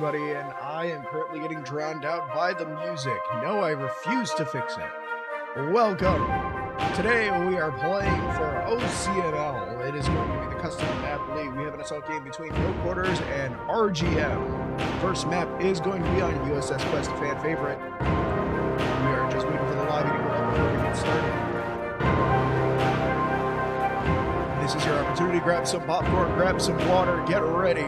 everybody, and I am currently getting drowned out by the music. No, I refuse to fix it. Welcome! Today we are playing for OCML. It is going to be the custom map league. We have an assault game between No Quarters and RGM. First map is going to be on USS Quest, a fan favorite. We are just waiting for the lobby to go up before we get started. This is your opportunity. Grab some popcorn, grab some water, get ready.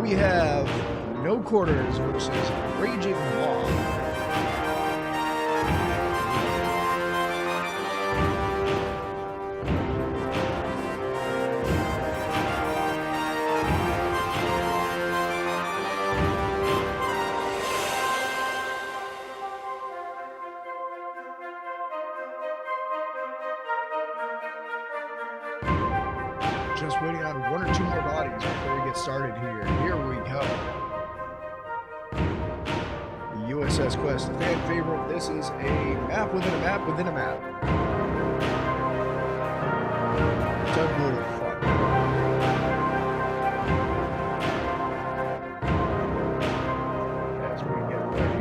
We have No Quarters versus Raging Moth. Just waiting on one or two more bodies before we get started here. Here we go. The USS Quest, a fan favorite. This is a map within a map within a map. Tugboat of fun. As we get ready.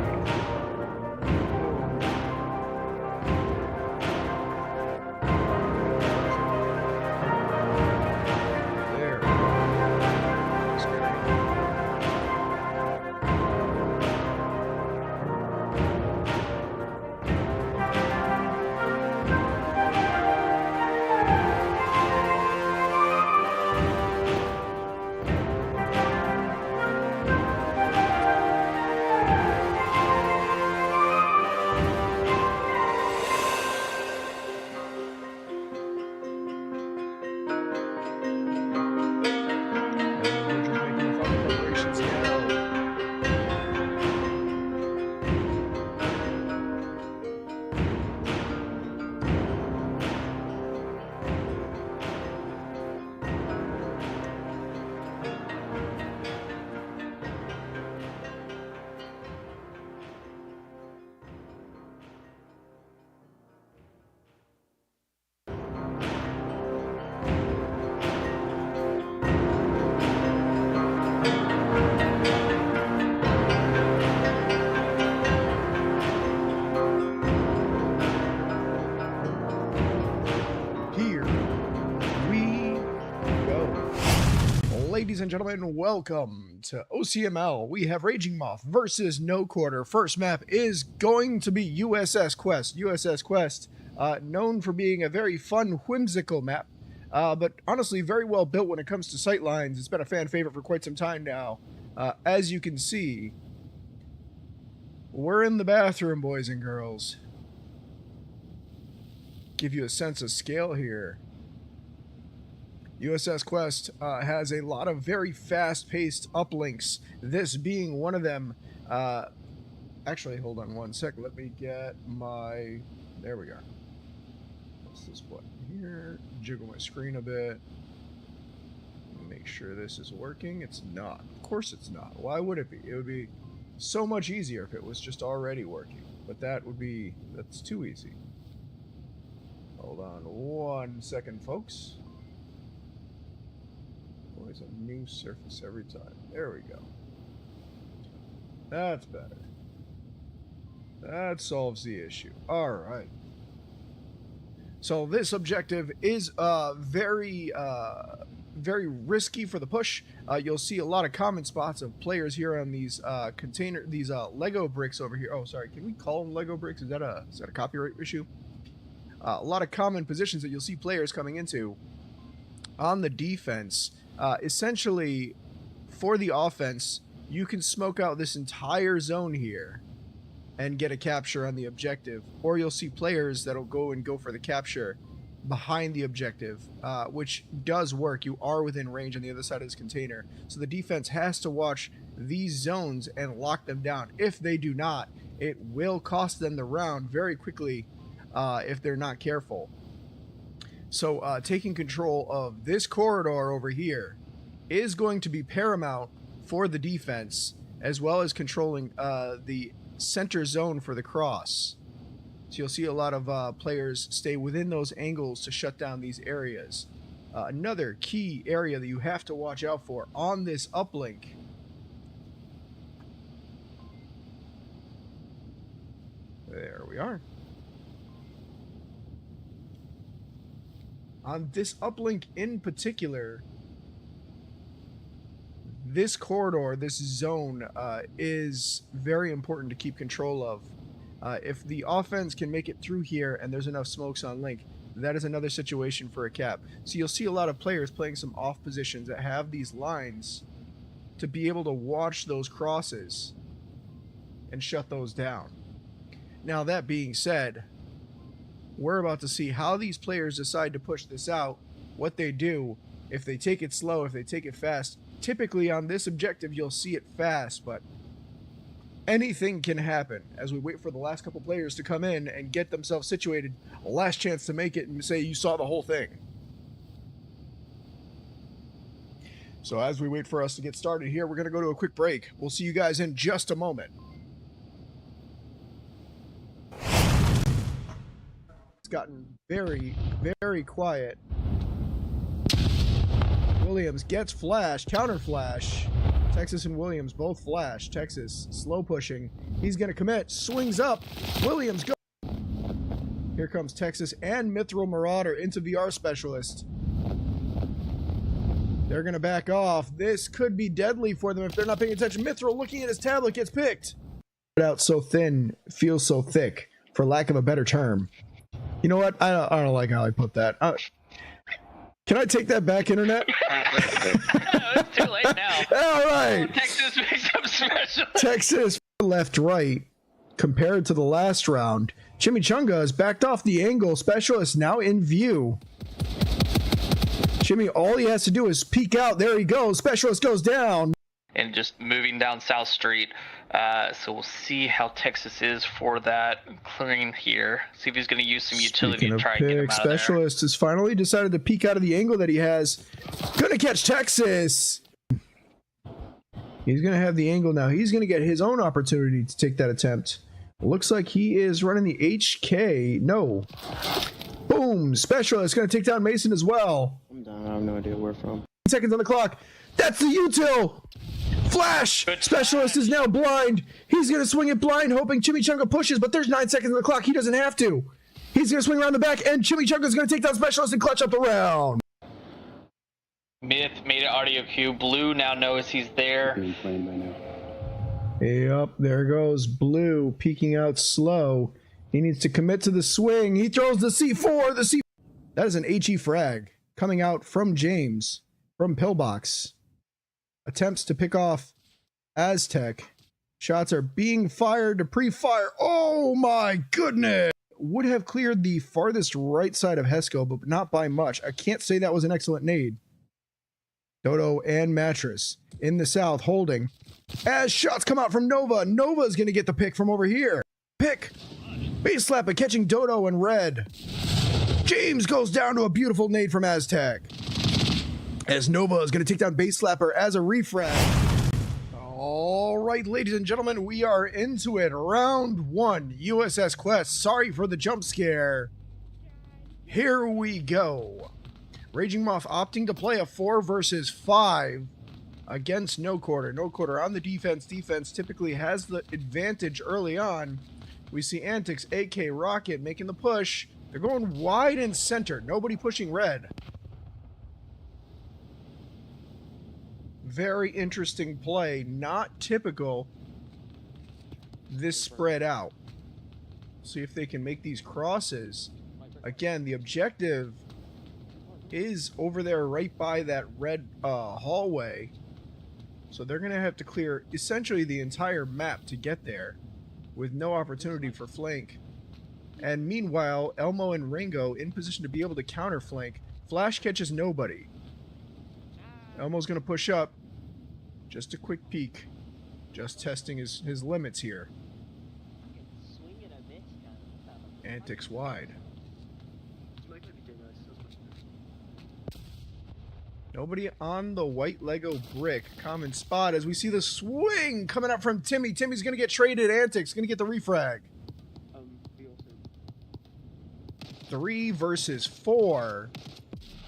Ladies and gentlemen, welcome to OCML. We have Raging Moth versus No Quarter. First map is going to be USS Quest. USS Quest, known for being a very fun, whimsical map, but honestly very well built when it comes to sightlines. It's been a fan favorite for quite some time now. As you can see, we're in the bathroom, boys and girls. Give you a sense of scale here. USS Quest has a lot of very fast-paced uplinks, this being one of them. Actually, hold on one sec. Let me get my... There we go. Let's this button here. Jiggle my screen a bit. Make sure this is working. It's not. Of course it's not. Why would it be? It would be so much easier if it was just already working. But that's too easy. Hold on 1 second, folks. Always a new surface every time. There we go. That's better. That solves the issue. Alright. So this objective is very risky for the push. You'll see a lot of common spots of players here on these Lego bricks over here. Oh, sorry. Can we call them Lego bricks? Is that a copyright issue? A lot of common positions that you'll see players coming into on the defense. Essentially, for the offense, you can smoke out this entire zone here and get a capture on the objective, or you'll see players that'll go for the capture behind the objective, which does work. You are within range on the other side of this container, so the defense has to watch these zones and lock them down. If they do not, it will cost them the round very quickly if they're not careful. So taking control of this corridor over here is going to be paramount for the defense, as well as controlling the center zone for the cross. So you'll see a lot of players stay within those angles to shut down these areas. Another key area that you have to watch out for on this uplink there we are. On this uplink in particular, this corridor, this zone, is very important to keep control of. If the offense can make it through here and there's enough smokes on link, that is another situation for a cap. So you'll see a lot of players playing some off positions that have these lines to be able to watch those crosses and shut those down. Now, that being said, we're about to see how these players decide to push this out, what they do, if they take it slow, if they take it fast. Typically on this objective, you'll see it fast, but anything can happen as we wait for the last couple players to come in and get themselves situated. A last chance to make it and say you saw the whole thing. So as we wait for us to get started here, we're going to go to a quick break. We'll see you guys in just a moment. It's gotten very, very quiet. Williams gets flash, counter flash. Texas and Williams both flash. Texas slow pushing. He's going to commit. Swings up. Williams go. Here comes Texas and Mithril Marauder into VR Specialist. They're going to back off. This could be deadly for them if they're not paying attention. Mithril, looking at his tablet, gets picked. Out so thin, feels so thick, for lack of a better term. You know what? I don't like how I put that. Can I take that back, Internet? It's too late now. All right. Texas makes up special. Texas left right compared to the last round. Chimichanga has backed off the angle. Specialist now in view. Jimmy, all he has to do is peek out. There he goes. Specialist goes down. And just moving down South Street. So we'll see how Texas is for that clearing here. See if he's going to use some utility to try and get him out of there. Specialist has finally decided to peek out of the angle that he has. Gonna catch Texas. He's gonna have the angle now. He's gonna get his own opportunity to take that attempt. Looks like he is running the HK. No. Boom. Specialist gonna take down Mason as well. I'm done. I have no idea where from. Seconds on the clock. That's the util. Flash! Specialist is now blind. He's going to swing it blind, hoping Chimichanga pushes, but there's 9 seconds on the clock. He doesn't have to. He's going to swing around the back, and Chimichanga's going to take down Specialist and clutch up the round. Myth made an audio cue. Blue now knows he's there. Yep, there goes Blue, peeking out slow. He needs to commit to the swing. He throws the C4. That is an HE frag coming out from James, from Pillbox. Attempts to pick off Aztec. Shots are being fired to pre-fire. Oh my goodness! Would have cleared the farthest right side of Hesco, but not by much. I can't say that was an excellent nade. Dodo and Mattress in the south holding. As shots come out from Nova. Nova's going to get the pick from over here. Pick. Base slap, but catching Dodo and Red. James goes down to a beautiful nade from Aztec. As Nova is going to take down Base Slapper as a refrag. All right, ladies and gentlemen, we are into it. Round 1, USS Quest. Sorry for the jump scare. Here we go. Raging Moth opting to play a 4 versus 5 against No Quarter. No Quarter on the defense. Defense typically has the advantage early on. We see Antics, AK, Rocket making the push. They're going wide and center. Nobody pushing red. Very interesting play. Not typical. This spread out. See if they can make these crosses. Again, the objective is over there right by that red hallway. So they're going to have to clear essentially the entire map to get there with no opportunity for flank. And meanwhile, Elmo and Ringo in position to be able to counter flank. Flash catches nobody. Elmo's going to push up. Just a quick peek. Just testing his limits here. Antics wide. Nobody on the white Lego brick. Common spot as we see the swing coming up from Timmy. Timmy's going to get traded. Antics going to get the refrag. 3 versus 4.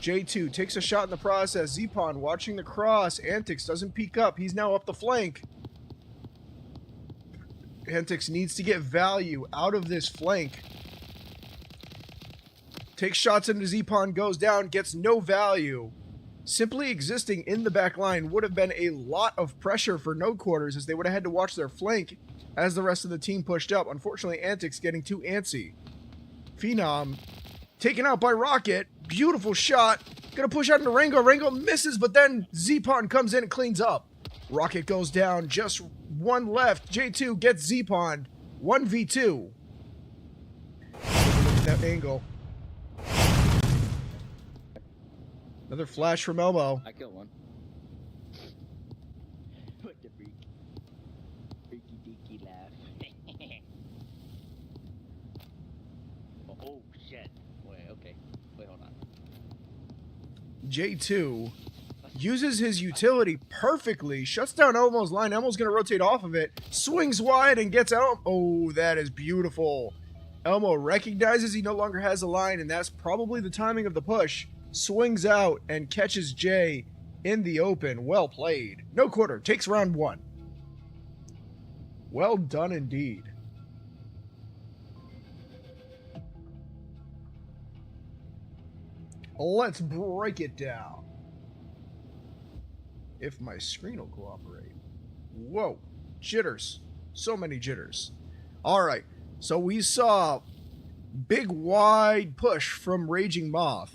J2 takes a shot in the process. Zpon watching the cross. Antics doesn't peek up. He's now up the flank. Antics needs to get value out of this flank. Takes shots into Zpon, goes down, gets no value. Simply existing in the back line would have been a lot of pressure for No Quarters as they would have had to watch their flank as the rest of the team pushed up. Unfortunately, Antics getting too antsy. Phenom taken out by Rocket. Beautiful shot. Gonna push out into Rango. Rango misses, but then Zpon comes in and cleans up. Rocket goes down. Just one left. J2 gets Zpon. 1v2. Look at that angle. Another flash from Elmo. I killed one. What the freak? Freaky deaky laugh. Oh shit. Wait, okay. Wait, hold on. J2 uses his utility perfectly. Shuts down Elmo's line. Elmo's going to rotate off of it. Swings wide and gets out. Oh, that is beautiful. Elmo recognizes he no longer has a line, and that's probably the timing of the push. Swings out and catches Jay in the open. Well played. No Quarter takes round 1. Well done indeed. Let's break it down. If my screen will cooperate. Whoa. Jitters. So many jitters. Alright. So we saw big wide push from Raging Moth.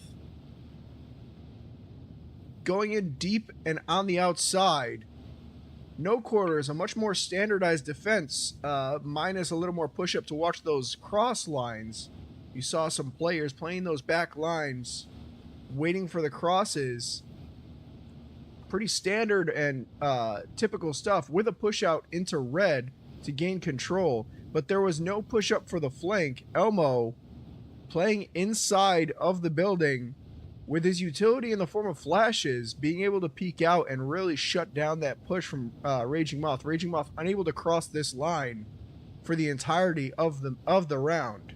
Going in deep and on the outside. No Quarter is a much more standardized defense, minus a little more push-up to watch those cross lines. You saw some players playing those back lines, waiting for the crosses. Pretty standard and typical stuff with a push-out into red to gain control, but there was no push-up for the flank. Elmo playing inside of the building with his utility in the form of flashes, being able to peek out and really shut down that push from Raging Moth. Raging Moth unable to cross this line for the entirety of the round.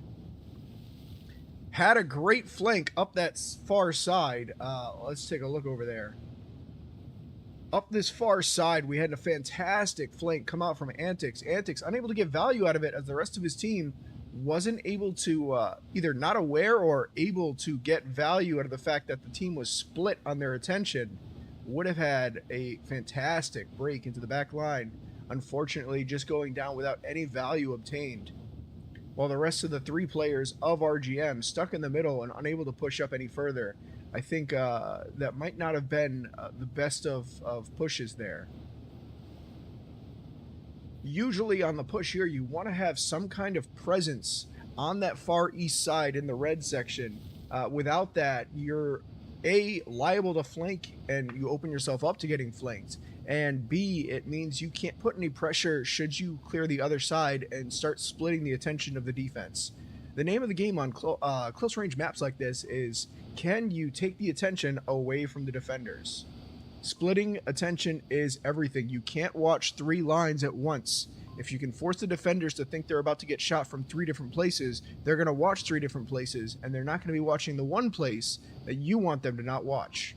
Had a great flank up that far side. Let's take a look over there. Up this far side, we had a fantastic flank come out from Antics. Antics unable to get value out of it as the rest of his team wasn't able to, either not aware or able to get value out of the fact that the team was split on their attention. Would have had a fantastic break into the back line. Unfortunately, just going down without any value obtained. While the rest of the 3 players of RGM stuck in the middle and unable to push up any further. I think that might not have been the best of pushes there. Usually on the push here, you want to have some kind of presence on that far east side in the red section. Without that, you're A, liable to flank and you open yourself up to getting flanked. And B, it means you can't put any pressure should you clear the other side and start splitting the attention of the defense. The name of the game on close range maps like this is, can you take the attention away from the defenders? Splitting attention is everything. You can't watch 3 lines at once. If you can force the defenders to think they're about to get shot from 3 different places, they're going to watch 3 different places, and they're not going to be watching the one place that you want them to not watch.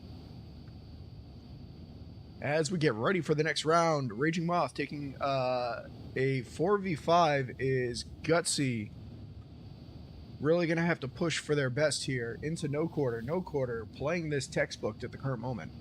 As we get ready for the next round, Raging Moth taking a 4v5 is gutsy. Really going to have to push for their best here into no quarter. No quarter, playing this textbook at the current moment.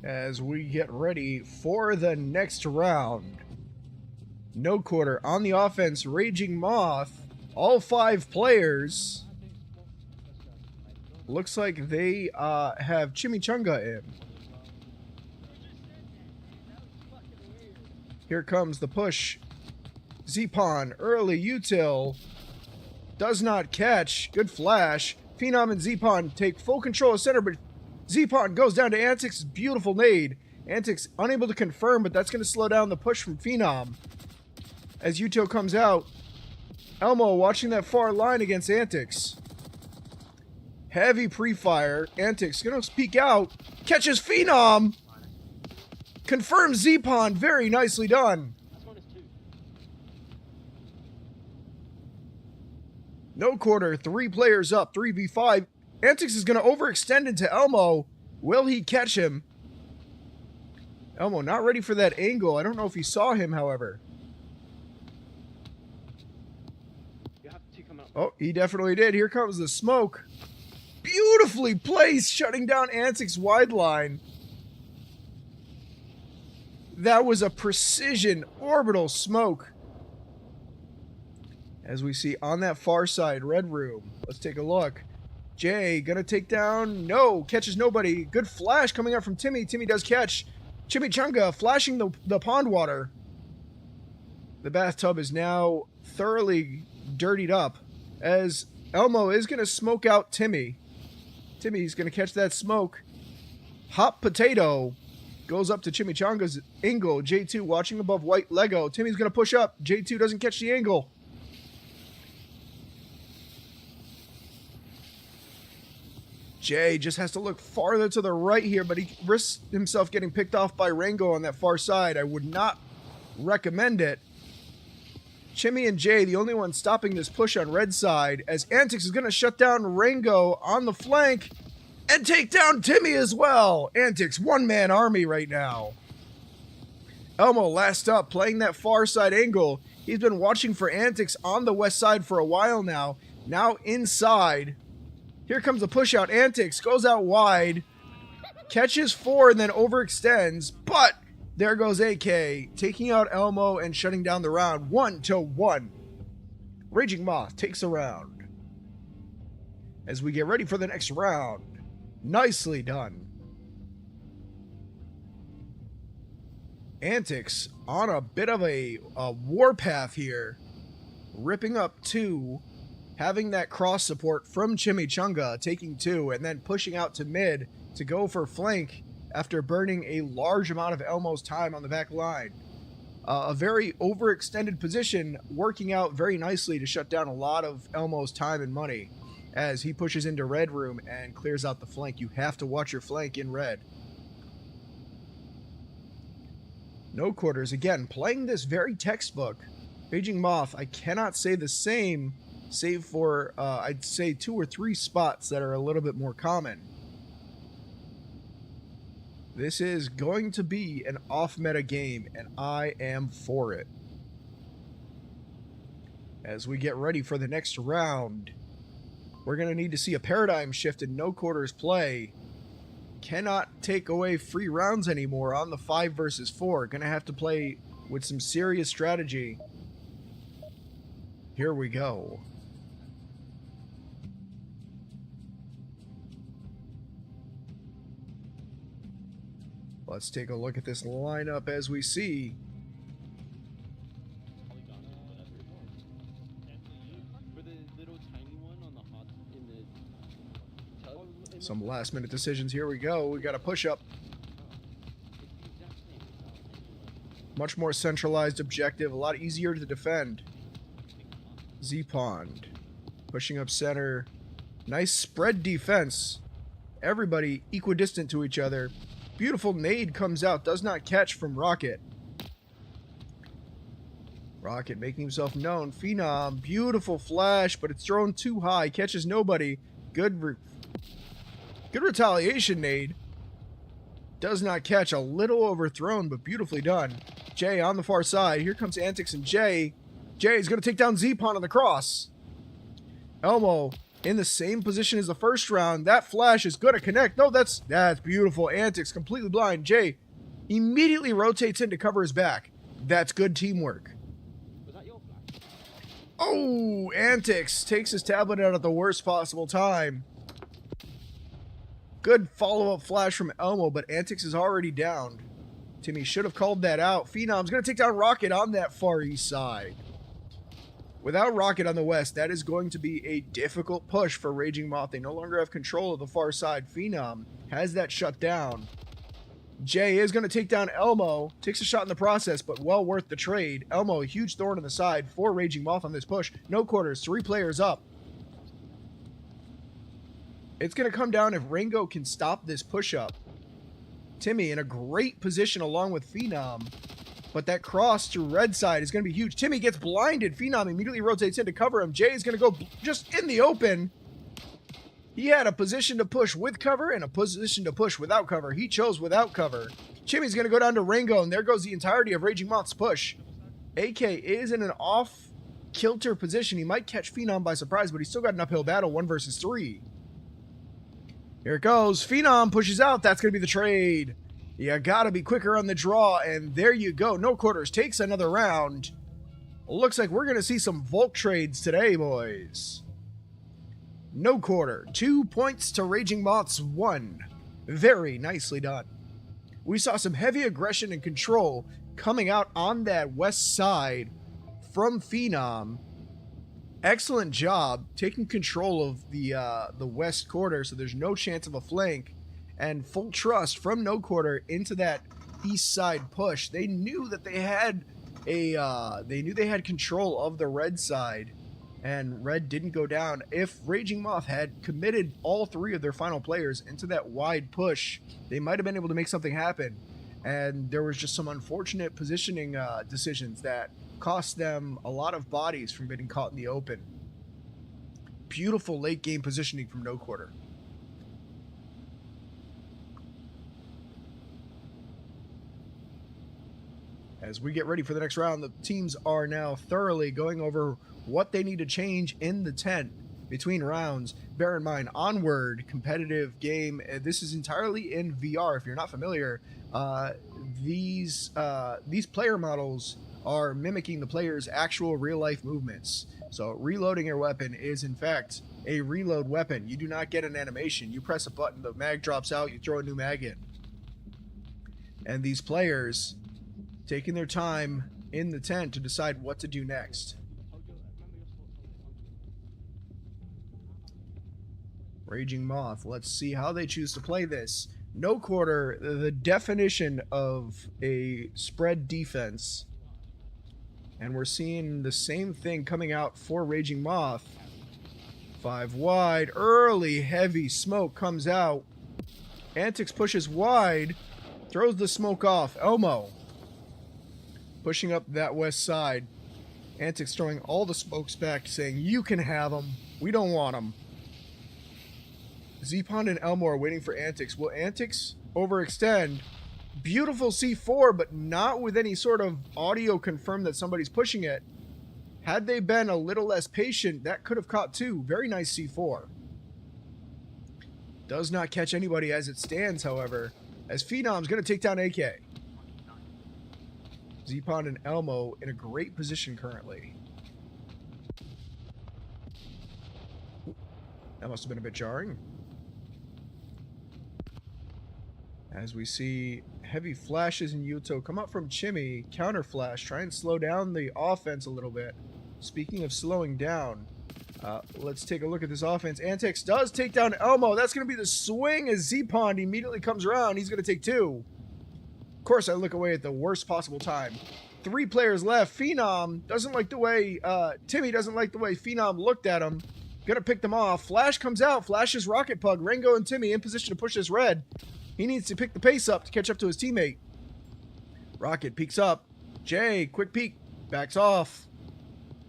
As we get ready for the next round. No quarter on the offense, Raging Moth. All 5 players. Looks like they have Chimichanga in. Here comes the push. Zpon, early util. Does not catch. Good flash. Phenom and Zpon take full control of center, but Zpon goes down to Antix's beautiful nade. Antix unable to confirm, but that's going to slow down the push from Phenom. As util comes out, Elmo watching that far line against Antix. Heavy pre-fire. Antix going to peek out. Catches Phenom. Confirms Zpon. Very nicely done. No quarter. 3 players up. 3v5. Antix is going to overextend into Elmo. Will he catch him? Elmo not ready for that angle. I don't know if he saw him, however. Oh, he definitely did. Here comes the smoke. Beautifully placed, shutting down Antix's wide line. That was a precision orbital smoke. As we see on that far side, red room. Let's take a look. Jay gonna take down. No, catches nobody. Good flash coming out from Timmy. Timmy does catch. Chimichanga flashing the pond water. The bathtub is now thoroughly dirtied up as Elmo is gonna smoke out Timmy. Timmy's gonna catch that smoke. Hot potato goes up to Chimichanga's angle. J2 watching above white Lego. Timmy's gonna push up. J2 doesn't catch the angle. Jay just has to look farther to the right here, but he risks himself getting picked off by Rango on that far side. I would not recommend it. Chimmy and Jay, the only ones stopping this push on red side, as Antix is going to shut down Rango on the flank and take down Timmy as well. Antix, one-man army right now. Elmo last up, playing that far side angle. He's been watching for Antix on the west side for a while now. Now inside. Here comes a push out. Antix goes out wide, catches 4 and then overextends, but there goes AK, taking out Elmo and shutting down the round 1-1. Raging Moth takes a round. As we get ready for the next round. Nicely done. Antix on a bit of a warpath here, ripping up 2. Having that cross support from Chimichanga, taking 2, and then pushing out to mid to go for flank after burning a large amount of Elmo's time on the back line. A very overextended position, working out very nicely to shut down a lot of Elmo's time and money as he pushes into red room and clears out the flank. You have to watch your flank in red. No quarters, again, playing this very textbook. Raging Moth, I cannot say the same, save for, I'd say 2 or 3 spots that are a little bit more common. This is going to be an off-meta game, and I am for it. As we get ready for the next round. We're going to need to see a paradigm shift in no quarters play. Cannot take away free rounds anymore on the 5 versus 4. Going to have to play with some serious strategy. Here we go. Let's take a look at this lineup as we see. Some last minute decisions. Here we go. We got a push up. Much more centralized objective. A lot easier to defend. Z-Pond. Pushing up center. Nice spread defense. Everybody equidistant to each other. Beautiful nade comes out. Does not catch from Rocket. Rocket making himself known. Phenom. Beautiful flash, but it's thrown too high. Catches nobody. Good retaliation nade. Does not catch. A little overthrown, but beautifully done. Jay on the far side. Here comes Antics and Jay. Jay is going to take down Z-Pond on the cross. Elmo in the same position as the first round. That flash is going to connect. No, that's beautiful. Antics completely blind. Jay immediately rotates in to cover his back. That's good teamwork. Was that your flash? Oh, Antics takes his tablet out at the worst possible time. Good follow-up flash from Elmo, but Antics is already downed. Timmy should have called that out. Phenom's going to take down Rocket on that far east side. Without Rocket on the west, that is going to be a difficult push for Raging Moth. They no longer have control of the far side. Phenom has that shut down. Jay is going to take down Elmo. Takes a shot in the process, but well worth the trade. Elmo, a huge thorn in the side for Raging Moth on this push. No quarters, 3 players up. It's going to come down if Rango can stop this push-up. Timmy in a great position along with Phenom. But that cross to red side is going to be huge. Timmy gets blinded. Phenom immediately rotates in to cover him. Jay is going to go just in the open. He had a position to push with cover and a position to push without cover. He chose without cover. Timmy's going to go down to Rango, and there goes the entirety of Raging Moth's push. AK is in an off-kilter position. He might catch Phenom by surprise, but he's still got an uphill battle, 1 versus 3. Here it goes. Phenom pushes out. That's going to be the trade. You got to be quicker on the draw, and there you go. No quarters takes another round. Looks like we're going to see some Volk trades today, boys. No quarter. 2 points to Raging Moth's 1. Very nicely done. We saw some heavy aggression and control coming out on that west side from Phenom. Excellent job taking control of the west quarter, so there's no chance of a flank, and full trust from no quarter into that east side push. They knew that they had control of the red side, and red didn't go down. If Raging Moth had committed all 3 of their final players into that wide push, they might have been able to make something happen. And there was just some unfortunate positioning decisions that cost them a lot of bodies from getting caught in the open. Beautiful late game positioning from no quarter. As we get ready for the next round, the teams are now thoroughly going over what they need to change in the tent between rounds. Bear in mind, Onward, competitive game. This is entirely in VR. If you're not familiar, these player models are mimicking the player's actual real-life movements. So reloading your weapon is, in fact, a reload weapon. You do not get an animation. You press a button, the mag drops out, you throw a new mag in. And these players taking their time in the tent to decide what to do next. Raging Moth, let's see how they choose to play this. No quarter, the definition of a spread defense. And we're seeing the same thing coming out for Raging Moth. 5 wide, early heavy smoke comes out. Antics pushes wide, throws the smoke off. Elmo pushing up that west side. Antics throwing all the smokes back, saying, you can have them. We don't want them. Z-Pond and Elmo are waiting for Antics. Will Antics overextend? Beautiful C4, but not with any sort of audio confirm that somebody's pushing it. Had they been a little less patient, that could have caught 2. Very nice C4. Does not catch anybody as it stands, however, as Phenom's going to take down AK. Zpond and Elmo in a great position currently. That must have been a bit jarring. As we see heavy flashes in Yuto come up from Chimmy, counter flash, try and slow down the offense a little bit. Speaking of slowing down, let's take a look at this offense. Antics does take down Elmo. That's going to be the swing as Zpond immediately comes around. He's going to take 2. Of course, I look away at the worst possible time. 3 players left. Phenom doesn't like the way, Timmy doesn't like the way Phenom looked at him. Gonna pick them off. Flash comes out. Flash's Rocket Pug. Rango and Timmy in position to push this red. He needs to pick the pace up to catch up to his teammate. Rocket peeks up. Jay, quick peek. Backs off.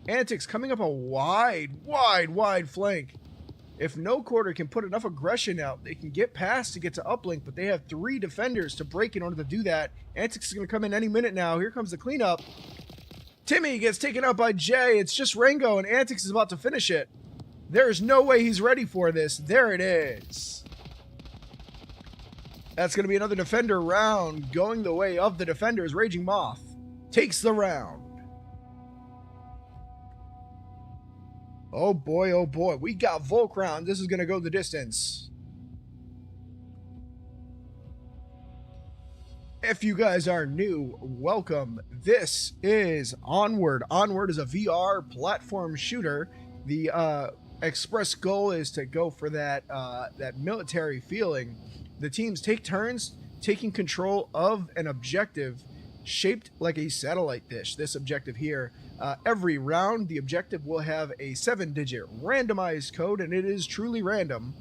Antics coming up a wide flank. If no quarter can put enough aggression out, they can get past to get to uplink, but they have 3 defenders to break in order to do that. Antics is going to come in any minute now. Here comes the cleanup. Timmy gets taken out by Jay. It's just Rango, and Antics is about to finish it. There's no way he's ready for this. There it is. That's going to be another defender round. Going the way of the defenders. Raging Moth takes the round. Oh boy, oh boy. We got Volk round. This is going to go the distance. If you guys are new, welcome. This is Onward. Onward is a VR platform shooter. The express goal is to go for that military feeling. The teams take turns taking control of an objective shaped like a satellite dish. This objective here, every round the objective will have a 7-digit randomized code, and it is truly random.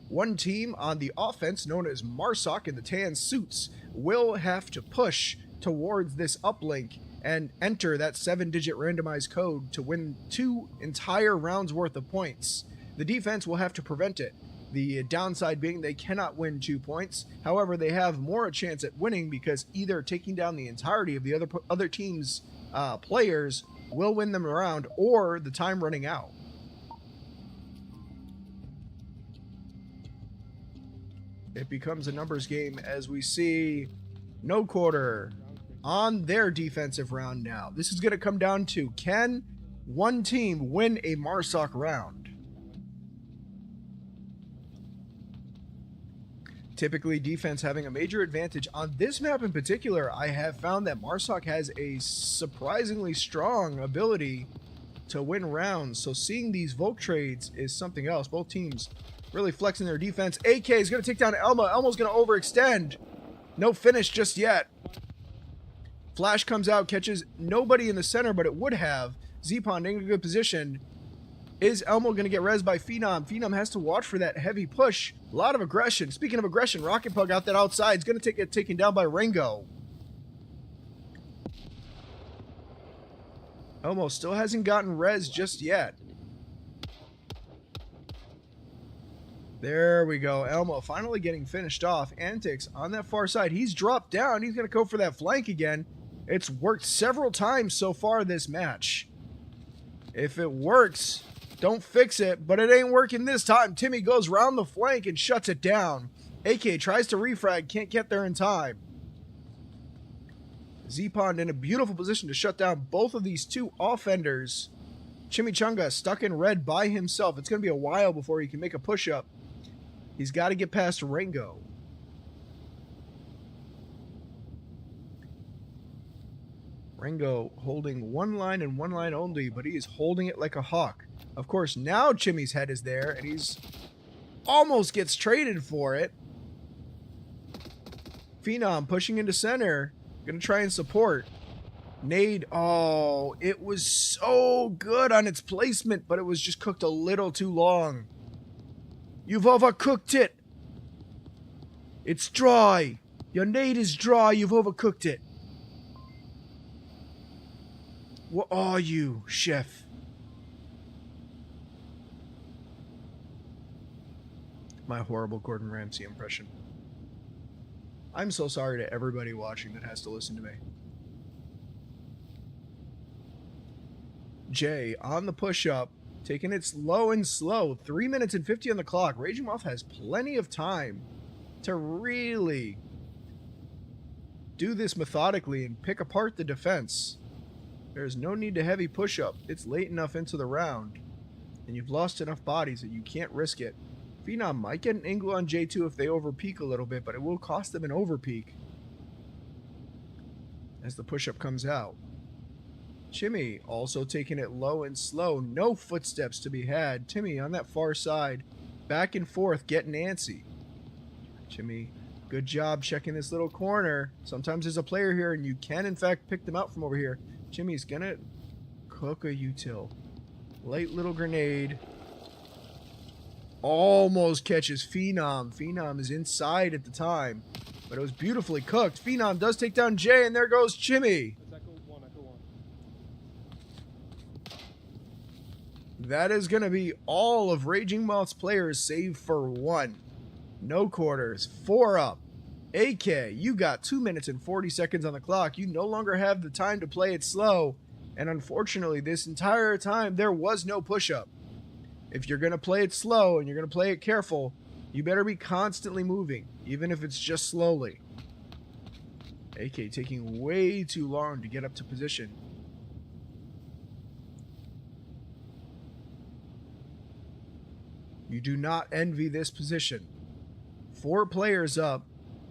One team on the offense, known as Marsoc in the tan suits, will have to push towards this uplink and enter that 7-digit randomized code to win 2 entire rounds worth of points. The defense will have to prevent it. The downside being they cannot win 2 points. However, they have more a chance at winning because either taking down the entirety of the other team's players will win them around, or the time running out. It becomes a numbers game as we see no quarter on their defensive round now. This is going to come down to, can one team win a Marsoc round? Typically, defense having a major advantage. On this map in particular, I have found that Marsoc has a surprisingly strong ability to win rounds. So seeing these Volk trades is something else. Both teams really flexing their defense. AK is going to take down Elmo. Elmo's going to overextend. No finish just yet. Flash comes out, catches nobody in the center, but it would have. Zpond in a good position. Is Elmo going to get rezzed by Phenom? Phenom has to watch for that heavy push. A lot of aggression. Speaking of aggression, Rocket Pug out that outside is going to get taken down by Rango. Elmo still hasn't gotten rezzed just yet. There we go. Elmo finally getting finished off. Antics on that far side. He's dropped down. He's going to go for that flank again. It's worked several times so far this match. If it works, don't fix it, but it ain't working this time. Timmy goes round the flank and shuts it down. AK tries to refrag, can't get there in time. Zpond in a beautiful position to shut down both of these 2 offenders. Chimichanga stuck in red by himself. It's going to be a while before he can make a push-up. He's got to get past Rango. Rango holding one line and one line only, but he is holding it like a hawk. Of course, now Chimmy's head is there, and he's almost gets traded for it. Phenom pushing into center. Gonna try and support. Nade, oh, it was so good on its placement, but it was just cooked a little too long. You've overcooked it. It's dry. Your nade is dry. You've overcooked it. What are you, chef? My horrible Gordon Ramsay impression. I'm so sorry to everybody watching that has to listen to me. Jay on the push-up. taking it low and slow. 3 minutes and 50 on the clock. Raging Moth has plenty of time to really do this methodically and pick apart the defense. There's no need to heavy push-up. It's late enough into the round, and you've lost enough bodies that you can't risk it. Phenom might get an angle on J2 if they overpeak a little bit, but it will cost them an overpeak as the push-up comes out. Chimmy also taking it low and slow. No footsteps to be had. Timmy on that far side, back and forth, getting antsy. Chimmy, good job checking this little corner. Sometimes there's a player here, and you can, in fact, pick them out from over here. Chimmy's gonna cook a util. Late little grenade. Almost catches Phenom. Phenom is inside at the time, but it was beautifully cooked. Phenom does take down Jay, and there goes Chimmy. That is going to be all of Raging Moth's players save for one. No quarters. 4 up. AK, you got 2 minutes and 40 seconds on the clock. You no longer have the time to play it slow. And unfortunately, this entire time, there was no push-up. If you're going to play it slow and you're going to play it careful, you better be constantly moving, even if it's just slowly. AK taking way too long to get up to position. You do not envy this position. 4 players up.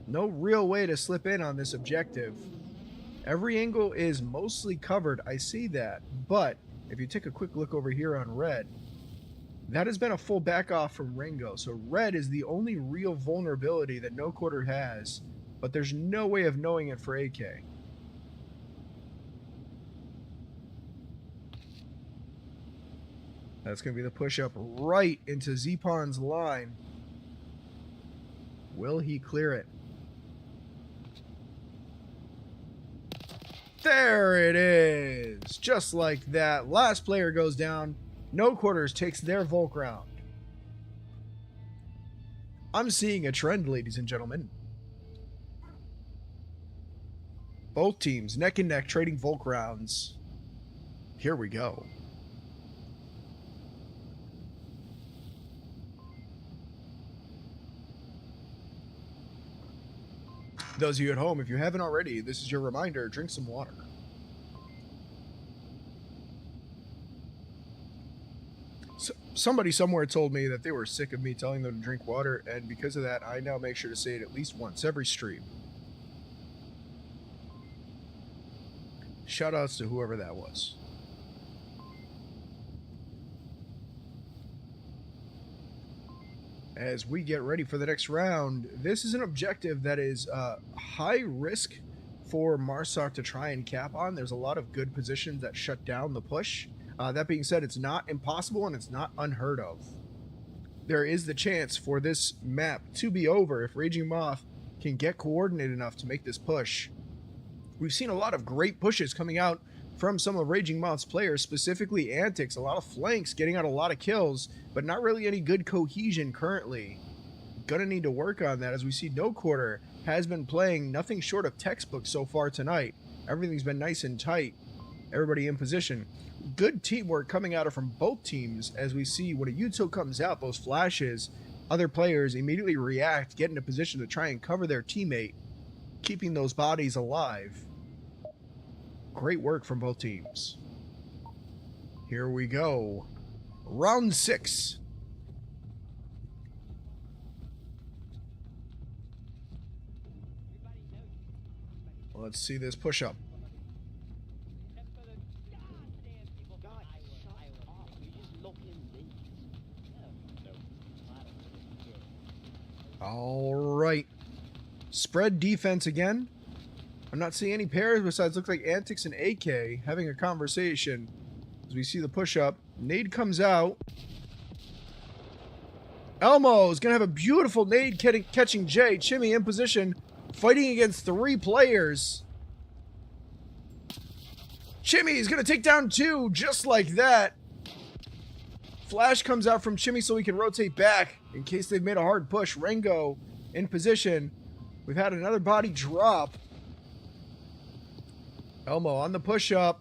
No real way to slip in on this objective. Every angle is mostly covered. I see that. But if you take a quick look over here on red, that has been a full back off from Ringo. So red is the only real vulnerability that No Quarter has. But there's no way of knowing it for AK. That's going to be the push-up right into Zepon's line. Will he clear it? There it is! Just like that. Last player goes down. No Quarters takes their Volk round. I'm seeing a trend, ladies and gentlemen. Both teams neck and neck trading Volk rounds. Here we go. Those of you at home, if you haven't already, this is your reminder, drink some water. Somebody somewhere told me that they were sick of me telling them to drink water, and because of that, I now make sure to say it at least once every stream. Shoutouts to whoever that was. As we get ready for the next round, this is an objective that is high risk for Marsoc to try and cap on. There's a lot of good positions that shut down the push. That being said, it's not impossible and it's not unheard of. There is the chance for this map to be over if Raging Moth can get coordinated enough to make this push. We've seen a lot of great pushes coming out from some of Raging Moth's players, specifically Antics. A lot of flanks, getting out a lot of kills, but not really any good cohesion currently. Gonna need to work on that, as we see No Quarter has been playing nothing short of textbook so far tonight. Everything's been nice and tight. Everybody in position. Good teamwork coming out of from both teams, as we see when a util comes out, those flashes, other players immediately react, get into position to try and cover their teammate, keeping those bodies alive. Great work from both teams. Here we go. Round 6. Let's see this push-up. All right. Spread defense again. I'm not seeing any pairs besides looks like Antics and AK having a conversation. As we see the push-up. Nade comes out. Elmo is going to have a beautiful nade catching Jay. Chimmy in position, fighting against 3 players. Chimmy is going to take down 2 just like that. Flash comes out from Chimmy so he can rotate back in case they've made a hard push. Rengo in position. We've had another body drop. Elmo on the push-up.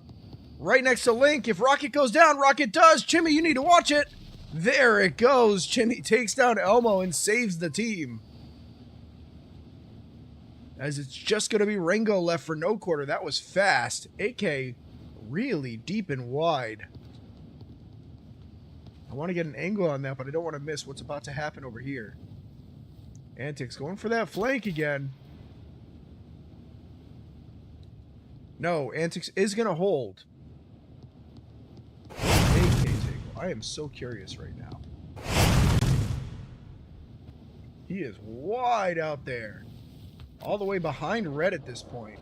Right next to Link. If Rocket goes down, Rocket does. Chimmy, you need to watch it. There it goes. Chimmy takes down Elmo and saves the team. As it's just going to be Ringo left for no quarter. That was fast. AK really deep and wide. I want to get an angle on that, but I don't want to miss what's about to happen over here. Antics going for that flank again. No, Antics is going to hold. AK take? I am so curious right now. He is wide out there. All the way behind Red at this point.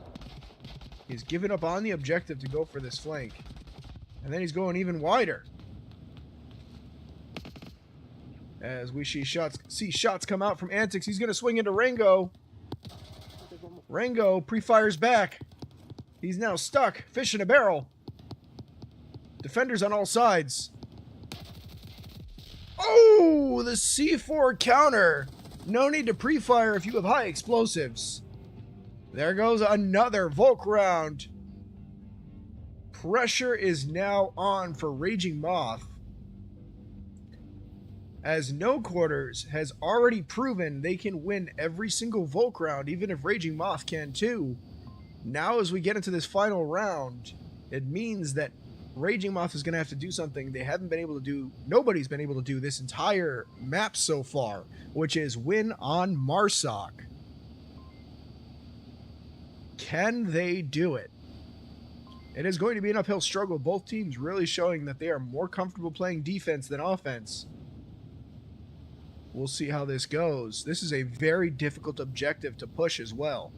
He's given up on the objective to go for this flank. And then he's going even wider. As we see shots come out from Antics. He's going to swing into Rango. Rango pre-fires back. He's now stuck. Fish in a barrel. Defenders on all sides. Oh, the C4 counter. No need to pre-fire if you have high explosives. There goes another Volk round. Pressure is now on for Raging Moth. As No Quarters has already proven they can win every single Volk round, even if Raging Moth can too. Now as we get into this final round, it means that Raging Moth is going to have to do something they haven't been able to do, nobody's been able to do this entire map so far, which is win on Marsoc. Can they do it? It is going to be an uphill struggle, both teams really showing that they are more comfortable playing defense than offense. We'll see how this goes. This is a very difficult objective to push as well.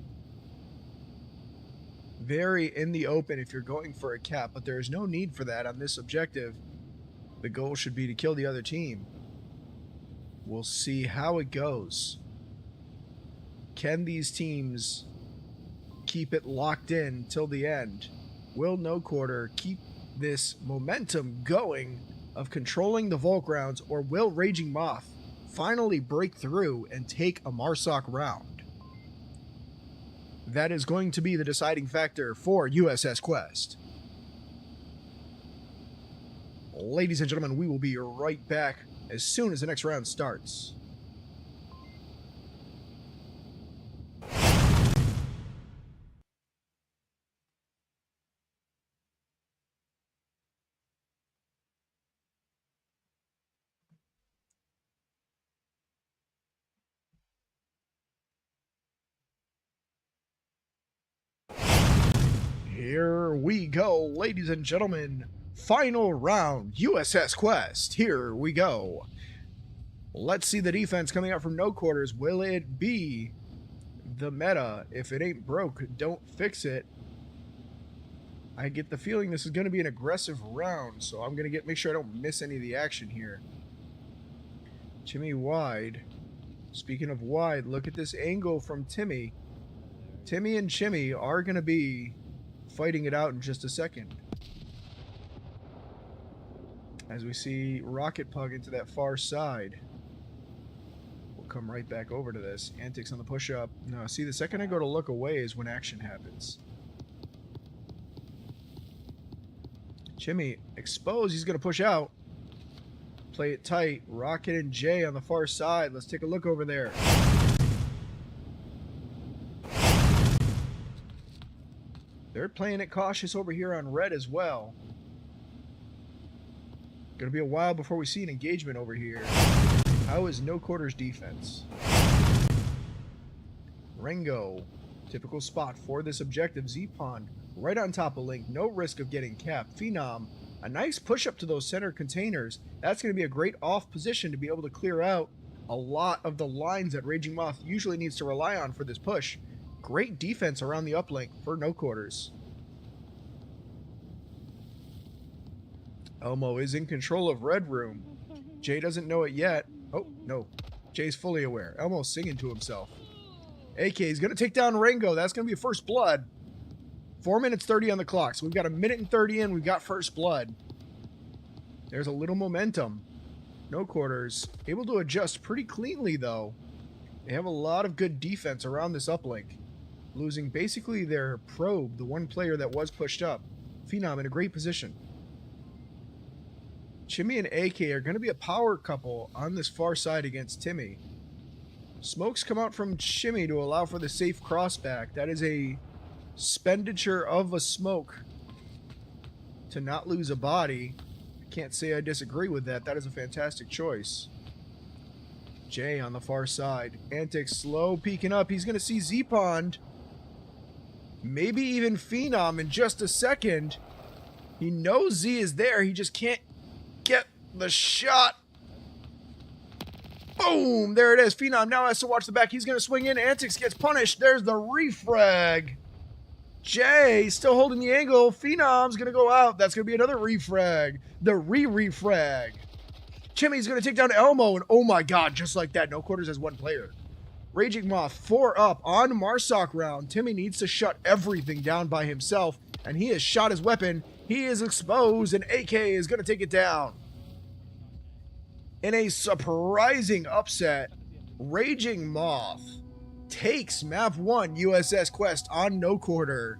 Very in the open if you're going for a cap, but there is no need for that on this objective. The goal should be to kill the other team. We'll see how it goes. Can these teams keep it locked in till the end? Will No Quarter keep this momentum going of controlling the Volk rounds, or will Raging Moth finally break through and take a Marsoc round? That is going to be the deciding factor for USS Quest. Ladies and gentlemen, we will be right back as soon as the next round starts. Here we go, ladies and gentlemen. Final round, USS Quest. Here we go. Let's see the defense coming out from No Quarters. Will it be the meta? If it ain't broke, don't fix it. I get the feeling this is going to be an aggressive round, so I'm going to make sure I don't miss any of the action here. Timmy wide. Speaking of wide, look at this angle from Timmy. Timmy and Chimmy are going to be fighting it out in just a second. As we see Rocket Pug into that far side. We'll come right back over to this. Antics on the push-up. No, see, the second I go to look away is when action happens. Chimmy exposed. He's going to push out. Play it tight. Rocket and Jay on the far side. Let's take a look over there. They're playing it cautious over here on red as well. Gonna be a while before we see an engagement over here. How is No Quarters defense? Ringo, typical spot for this objective. Z-Pond right on top of Link, no risk of getting capped. Phenom, a nice push up to those center containers. That's gonna be a great off position to be able to clear out a lot of the lines that Raging Moth usually needs to rely on for this push. Great defense around the uplink for No Quarters. Elmo is in control of Red Room. Jay doesn't know it yet. Oh, no. Jay's fully aware. Elmo's singing to himself. AK is going to take down Ringo. That's going to be a first blood. 4 minutes 30 on the clock. So we've got a minute and 30 in. We've got first blood. There's a little momentum. No Quarters. Able to adjust pretty cleanly, though. They have a lot of good defense around this uplink. Losing basically their probe, the one player that was pushed up. Phenom in a great position. Chimmy and AK are going to be a power couple on this far side against Timmy. Smokes come out from Chimmy to allow for the safe crossback. That is a expenditure of a smoke to not lose a body. I can't say I disagree with that. That is a fantastic choice. Jay on the far side. Antics slow peeking up. He's going to see Z-Pond. Maybe even Phenom in just a second. He knows Z is there. He just can't get the shot. Boom! There it is. Phenom now has to watch the back. He's going to swing in. Antics gets punished. There's the refrag. Jay still holding the angle. Phenom's going to go out. That's going to be another refrag. The refrag. Chimmy's going to take down Elmo. And oh my god, just like that, no quarters has one player. Raging Moth 4 up on Marsoc round. Timmy needs to shut everything down by himself. And he has shot his weapon. He is exposed. And AK is going to take it down. In a surprising upset, Raging Moth takes Map 1 USS Quest on no quarter.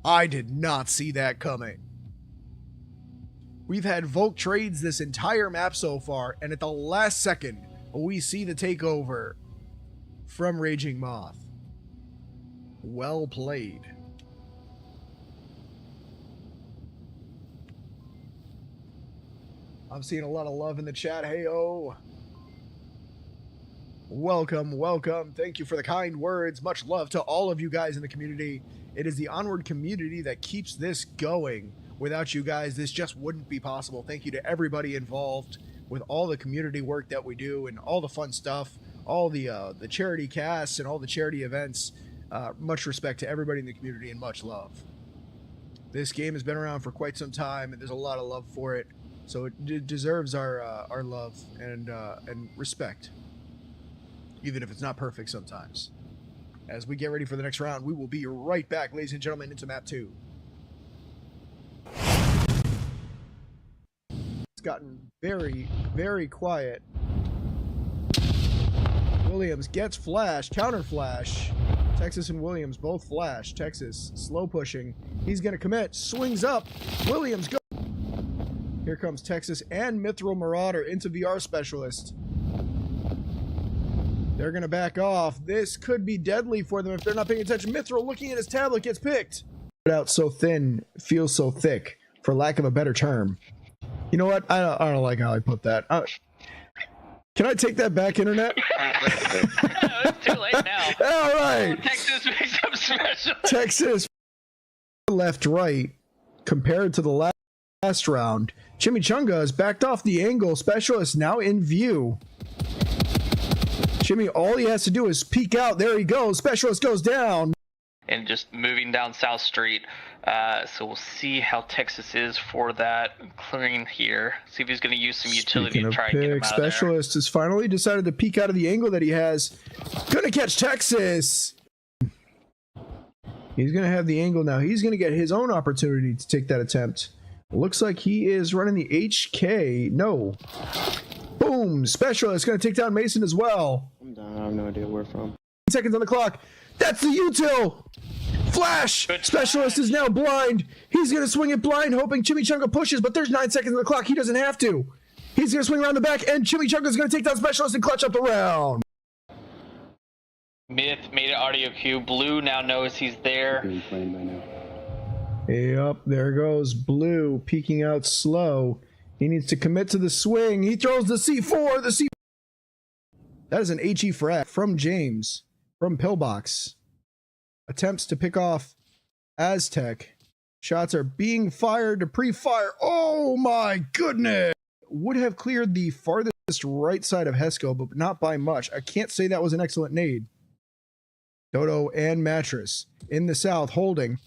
I did not see that coming. We've had Volk trades this entire map so far, and at the last second, we see the takeover from Raging Moth. Well played. I'm seeing a lot of love in the chat. Hey-oh. Welcome, welcome. Thank you for the kind words. Much love to all of you guys in the community. It is the Onward community that keeps this going. Without you guys, this just wouldn't be possible. Thank you to everybody involved with all the community work that we do and all the fun stuff, all the charity casts and all the charity events. Much respect to everybody in the community and much love. This game has been around for quite some time and there's a lot of love for it. So it deserves our love and respect, even if it's not perfect sometimes. As we get ready for the next round, we will be right back, ladies and gentlemen, into Map 2. It's gotten very, very quiet. Williams gets flash, counter flash. Texas and Williams both flash. Texas slow pushing. He's going to commit, swings up. Williams go. Here comes Texas and Mithril Marauder into VR Specialist. They're going to back off. This could be deadly for them if they're not paying attention. Mithril, looking at his tablet, gets picked. Out so thin, feels so thick, for lack of a better term. You know what? I don't like how I put that. Can I take that back, Internet? It's too late now. All right. Texas makes up special. Texas left, right, compared to the last round. Chimichanga has backed off the angle. Specialist now in view. Jimmy, all he has to do is peek out. There he goes. Specialist goes down. And just moving down South Street. So we'll see how Texas is for that. Clearing here. See if he's going to use some utility to try and get him out of there. Specialist has finally decided to peek out of the angle that he has. Gonna catch Texas. He's going to have the angle now. He's going to get his own opportunity to take that attempt. Looks like he is running the HK. No. Boom. Specialist going to take down Mason as well. I'm done. I have no idea where from. Seconds on the clock. That's the util. Flash. Specialist is now blind. He's going to swing it blind, hoping Chimichanga pushes, but there's 9 seconds on the clock. He doesn't have to. He's going to swing around the back, and Chimichanga is going to take down Specialist and clutch up the round. Myth made an audio cue. Blue now knows he's there. Being played by now. Yep, there goes Blue peeking out slow. He needs to commit to the swing. He throws the C4. The C. That is an HE frag from James from Pillbox. Attempts to pick off Aztec. Shots are being fired to pre-fire. Oh my goodness! Would have cleared the farthest right side of Hesco, but not by much. I can't say that was an excellent nade. Dodo and Mattress in the south holding.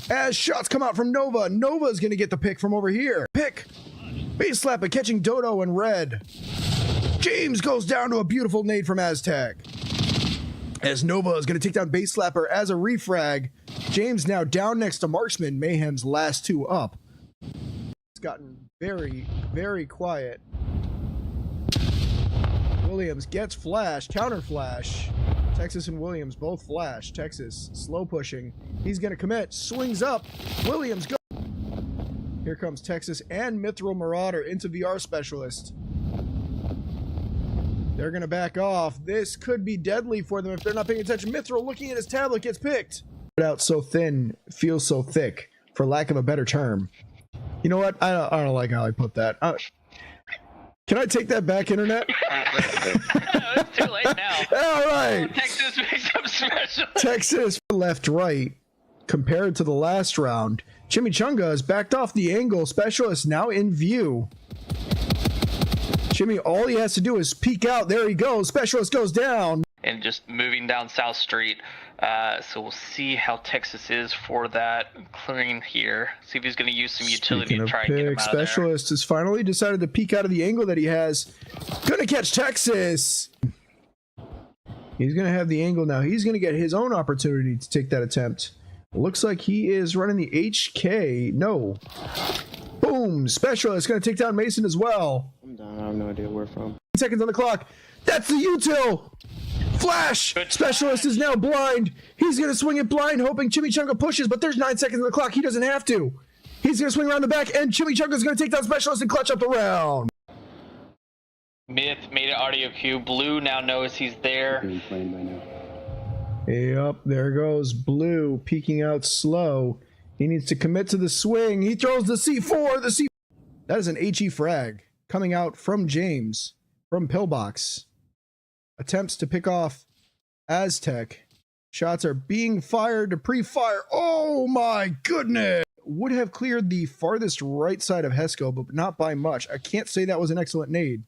As shots come out from Nova. Nova's going to get the pick from over here. Pick. Base slap and catching Dodo and Red. James goes down to a beautiful nade from Aztec. As Nova is going to take down Base Slapper as a refrag. James now down next to Marksman. Mayhem's last two up. It's gotten very, very quiet. Williams gets flash, counter flash. Texas and Williams both flash. Texas slow pushing. He's going to commit. Swings up. Williams go. Here comes Texas and Mithril Marauder into VR Specialist. They're going to back off. This could be deadly for them if they're not paying attention. Mithril, looking at his tablet, gets picked. Out so thin, feels so thick, for lack of a better term. You know what? I don't like how I put that. Can I take that back, Internet? It's too late now. All right. Oh, Texas makes up special. Texas left right compared to the last round. Chimichanga has backed off the angle. Specialist now in view. Jimmy, all he has to do is peek out. There he goes. Specialist goes down. And just moving down South Street. So we'll see how Texas is for that clearing here. See if he's going to use some utility to try and get him out of there. Specialist has finally decided to peek out of the angle that he has. Gonna catch Texas. He's gonna have the angle now. He's gonna get his own opportunity to take that attempt. Looks like he is running the HK. No. Boom. Specialist gonna take down Mason as well. I'm done. I have no idea where from. Seconds on the clock. That's the util. Flash! Specialist is now blind. He's going to swing it blind, hoping Chimichanga pushes, but there's 9 seconds on the clock. He doesn't have to. He's going to swing around the back, and Chimichanga's going to take down Specialist and clutch up the round. Myth made an audio cue. Blue now knows he's there. Yep, there goes Blue peeking out slow. He needs to commit to the swing. He throws the C4. That is an HE frag coming out from James, from Pillbox. Attempts to pick off Aztec. Shots are being fired to pre-fire. Oh my goodness! Would have cleared the farthest right side of Hesco, but not by much. I can't say that was an excellent nade.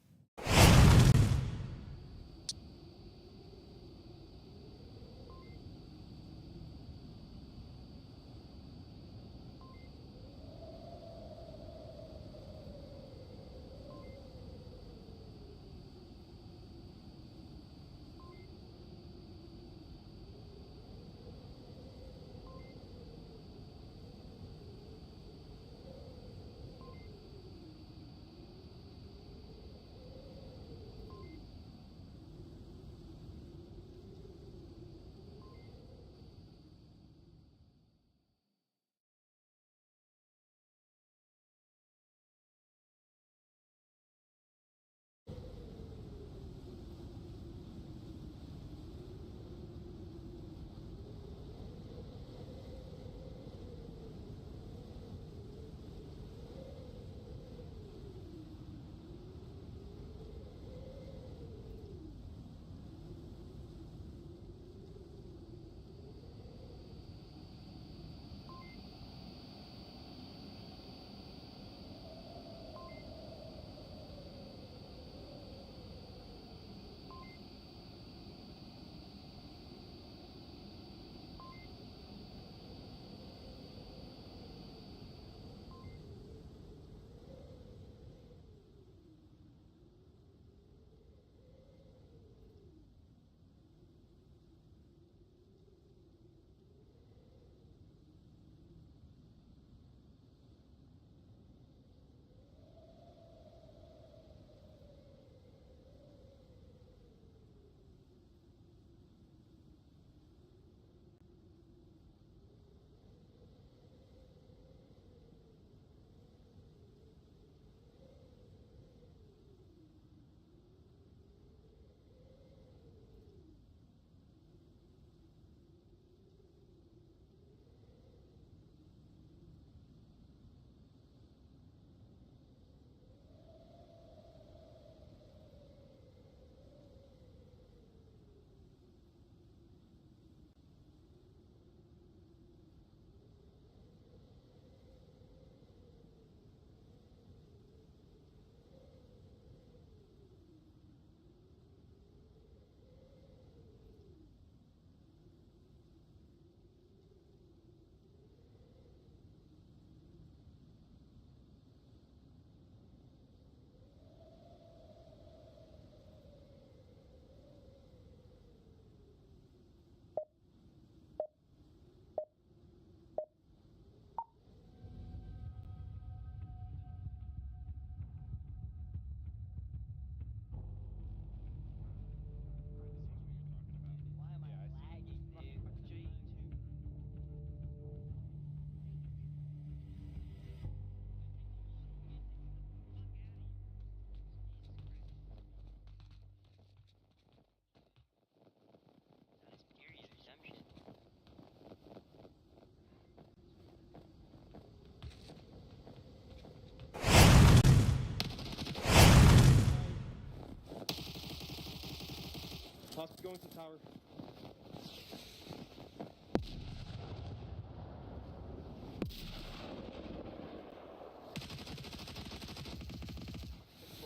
going to tower.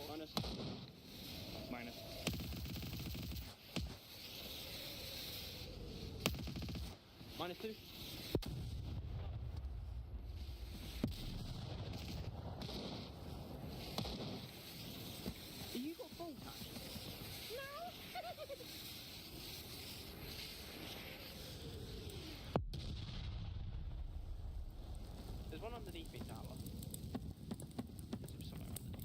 Minus. Minus. -2. You got full touch? No! There's one underneath me, tower. There's somewhere underneath.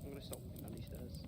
I'm gonna stop walking down these stairs.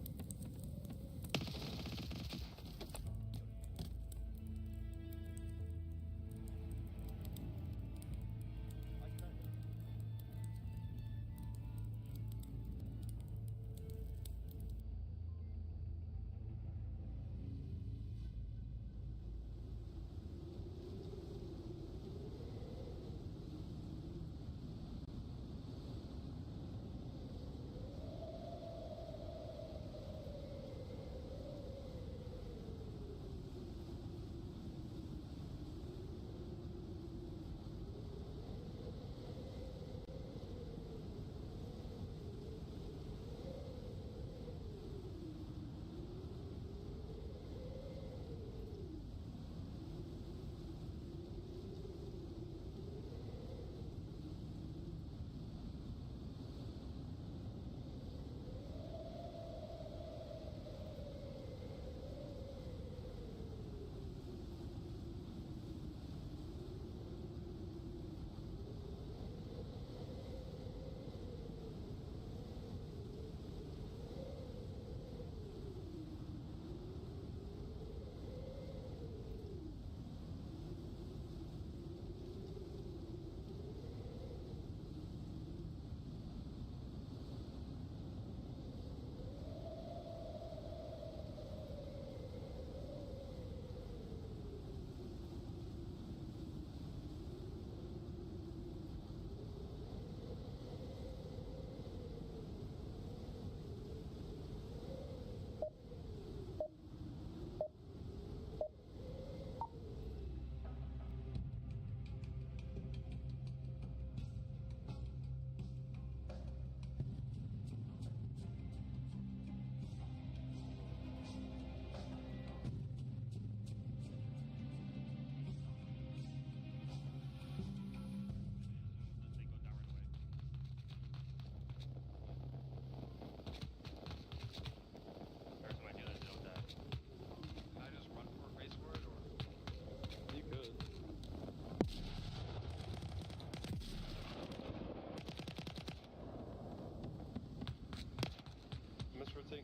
Misrotating.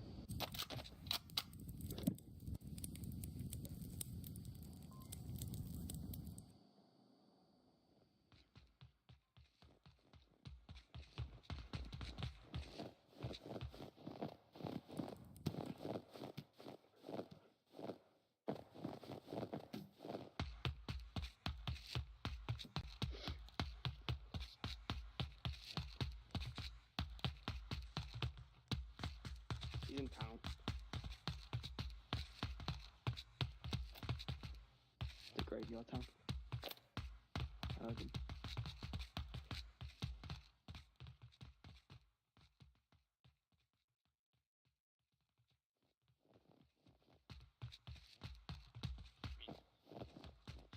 He's in town. The graveyard town. I heard him.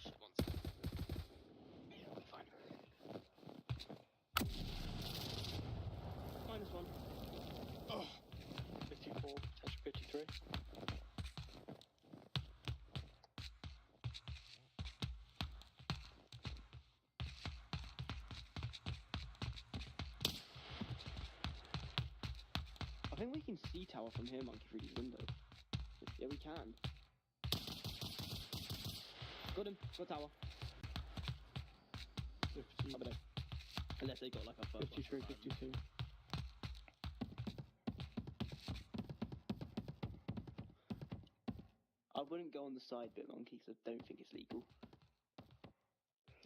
Shit, one second. Yeah, I'm fine. -1. Oh. 54, touch 53. I think we can see tower from here, Monkey, through these windows. Yeah, we can. Got him. Got tower. 50. Over there. Unless they got like a 53, 52. I wouldn't go on the side bit, Monkey, because I don't think it's legal.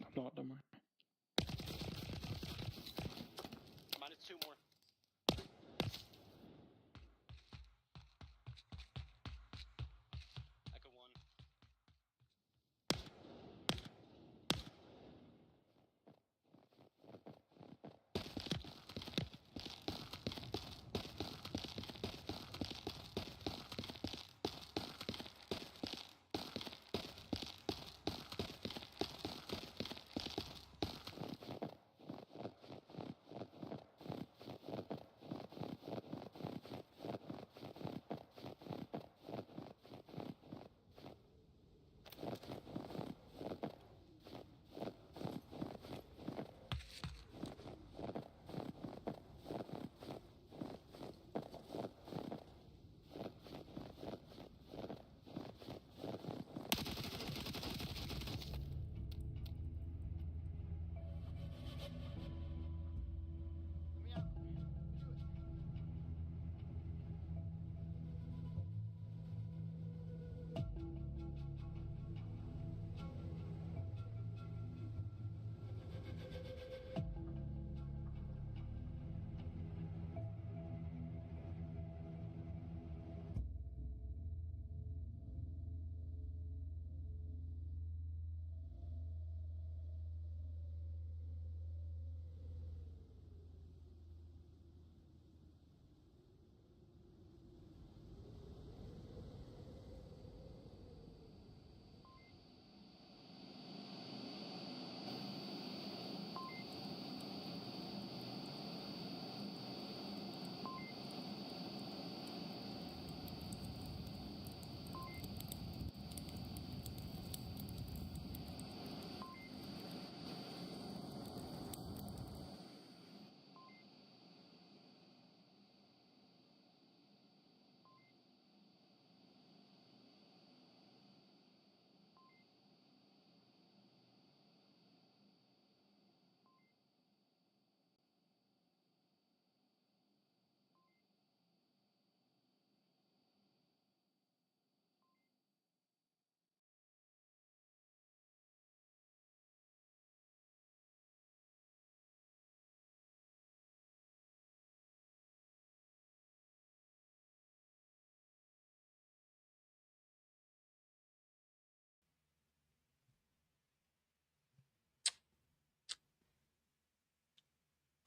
I'm not, don't worry. -2 more.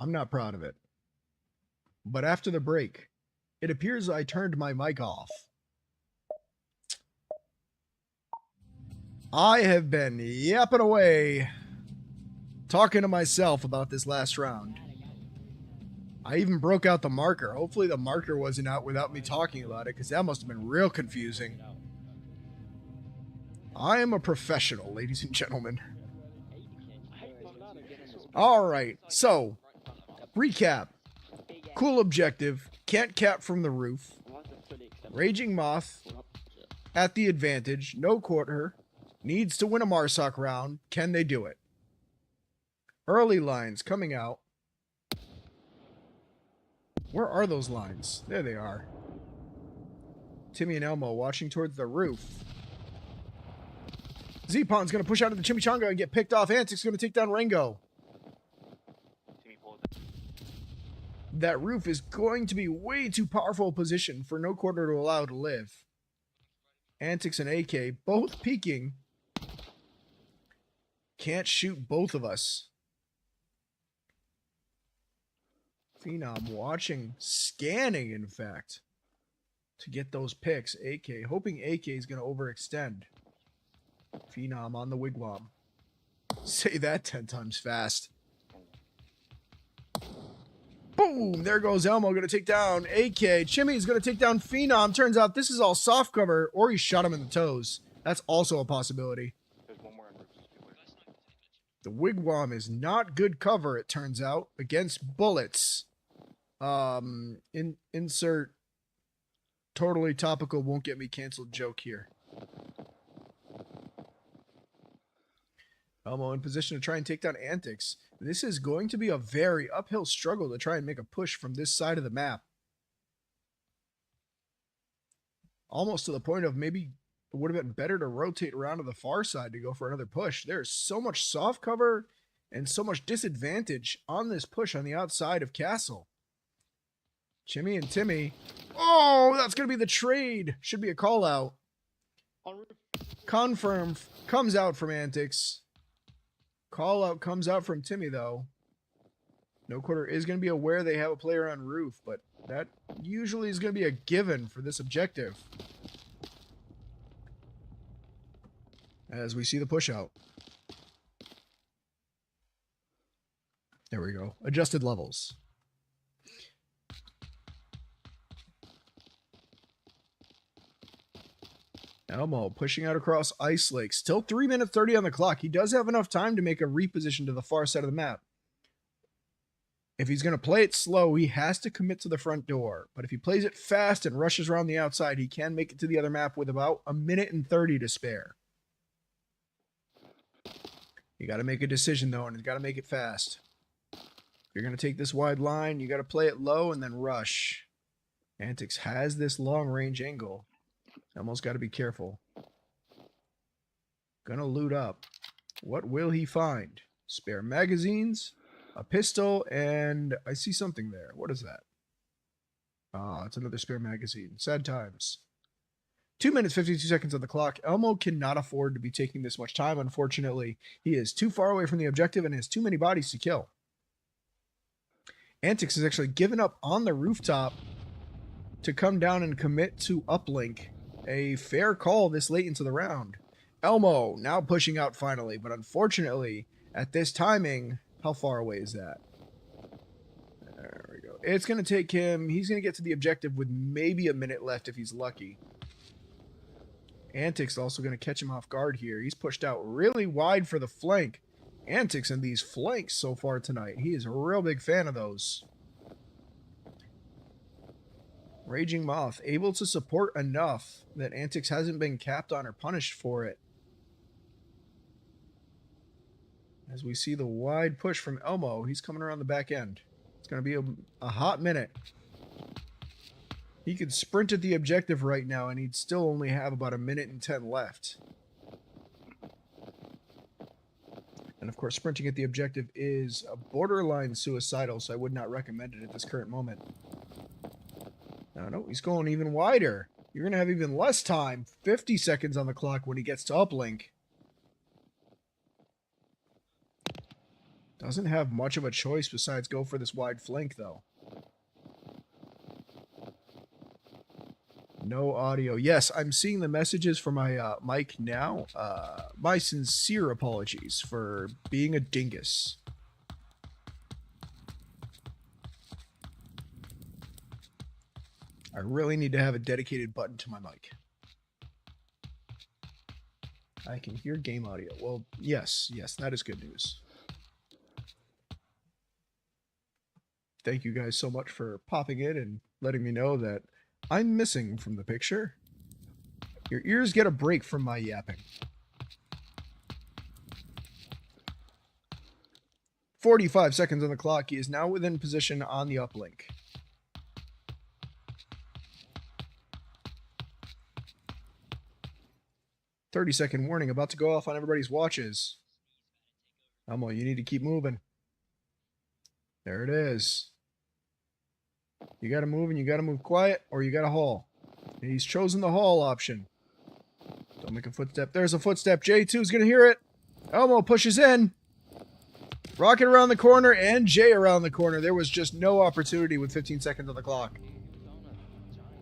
I'm not proud of it. But after the break, it appears I turned my mic off. I have been yapping away, talking to myself about this last round. I even broke out the marker. Hopefully the marker wasn't out without me talking about it, because that must have been real confusing. I am a professional, ladies and gentlemen. Alright, so, recap. Cool objective, can't cap from the roof. Raging Moth, at the advantage, no quarter, needs to win a Marsoc round. Can they do it? Early lines coming out. Where are those lines? There they are. Timmy and Elmo watching towards the roof. Z-Pon's going to push out of the chimichanga and get picked off. Antic's going to take down Ringo. That roof is going to be way too powerful a position for no quarter to allow to live. Antics and AK both peeking. Can't shoot both of us. Phenom watching, scanning in fact, to get those picks. AK, hoping AK is going to overextend. Phenom on the wigwam. Say that 10 times fast. Boom! There goes Elmo, going to take down AK. Chimmy's going to take down Phenom. Turns out this is all soft cover, or he shot him in the toes. That's also a possibility. The wigwam is not good cover, it turns out, against bullets. Insert totally topical, won't get me canceled joke here. Elmo in position to try and take down Antics. This is going to be a very uphill struggle to try and make a push from this side of the map. Almost to the point of maybe it would have been better to rotate around to the far side to go for another push. There's so much soft cover and so much disadvantage on this push on the outside of Castle. Jimmy and Timmy. Oh, that's going to be the trade. Should be a call out. Confirm comes out from Antics. Call out comes out from Timmy, though. No quarter is going to be aware they have a player on roof, but that usually is going to be a given for this objective. As we see the push out. There we go. Adjusted levels. Elmo pushing out across Ice Lake. Still 3 minutes 30 on the clock. He does have enough time to make a reposition to the far side of the map. If he's going to play it slow, he has to commit to the front door. But if he plays it fast and rushes around the outside, he can make it to the other map with about 1:30 to spare. You got to make a decision, though, and you got to make it fast. If you're going to take this wide line, you got to play it low and then rush. Antics has this long-range angle. Almost got to be careful. Gonna loot up. What will he find? Spare magazines, a pistol, and I see something there. What is that? Ah, it's another spare magazine. Sad times. 2 minutes, 52 seconds on the clock. Elmo cannot afford to be taking this much time, unfortunately. He is too far away from the objective and has too many bodies to kill. Antics has actually given up on the rooftop to come down and commit to uplink. A fair call this late into the round. Elmo now pushing out finally, but unfortunately, at this timing, how far away is that? There we go. It's going to take him, he's going to get to the objective with maybe a minute left if he's lucky. Antics also going to catch him off guard here. He's pushed out really wide for the flank. Antics and these flanks so far tonight. He is a real big fan of those. Raging Moth, able to support enough that Antics hasn't been capped on or punished for it. As we see the wide push from Elmo, he's coming around the back end. It's going to be a hot minute. He could sprint at the objective right now, and he'd still only have about 1:10 left. And of course, sprinting at the objective is a borderline suicidal, so I would not recommend it at this current moment. No, he's going even wider. You're going to have even less time. 50 seconds on the clock when he gets to uplink. Doesn't have much of a choice besides go for this wide flank, though. No audio. Yes, I'm seeing the messages for my mic now. My sincere apologies for being a dingus. I really need to have a dedicated button to my mic. I can hear game audio. Well, yes, that is good news. Thank you guys so much for popping in and letting me know that I'm missing from the picture. Your ears get a break from my yapping. 45 seconds on the clock. He is now within position on the uplink. "30-second warning about to go off on everybody's watches." Elmo, you need to keep moving. There it is. You gotta move, and you gotta move quiet, or you gotta haul. And he's chosen the haul option. Don't make a footstep. There's a footstep. J2's gonna hear it. Elmo pushes in. Rocket around the corner, and Jay around the corner. There was just no opportunity with 15 seconds on the clock.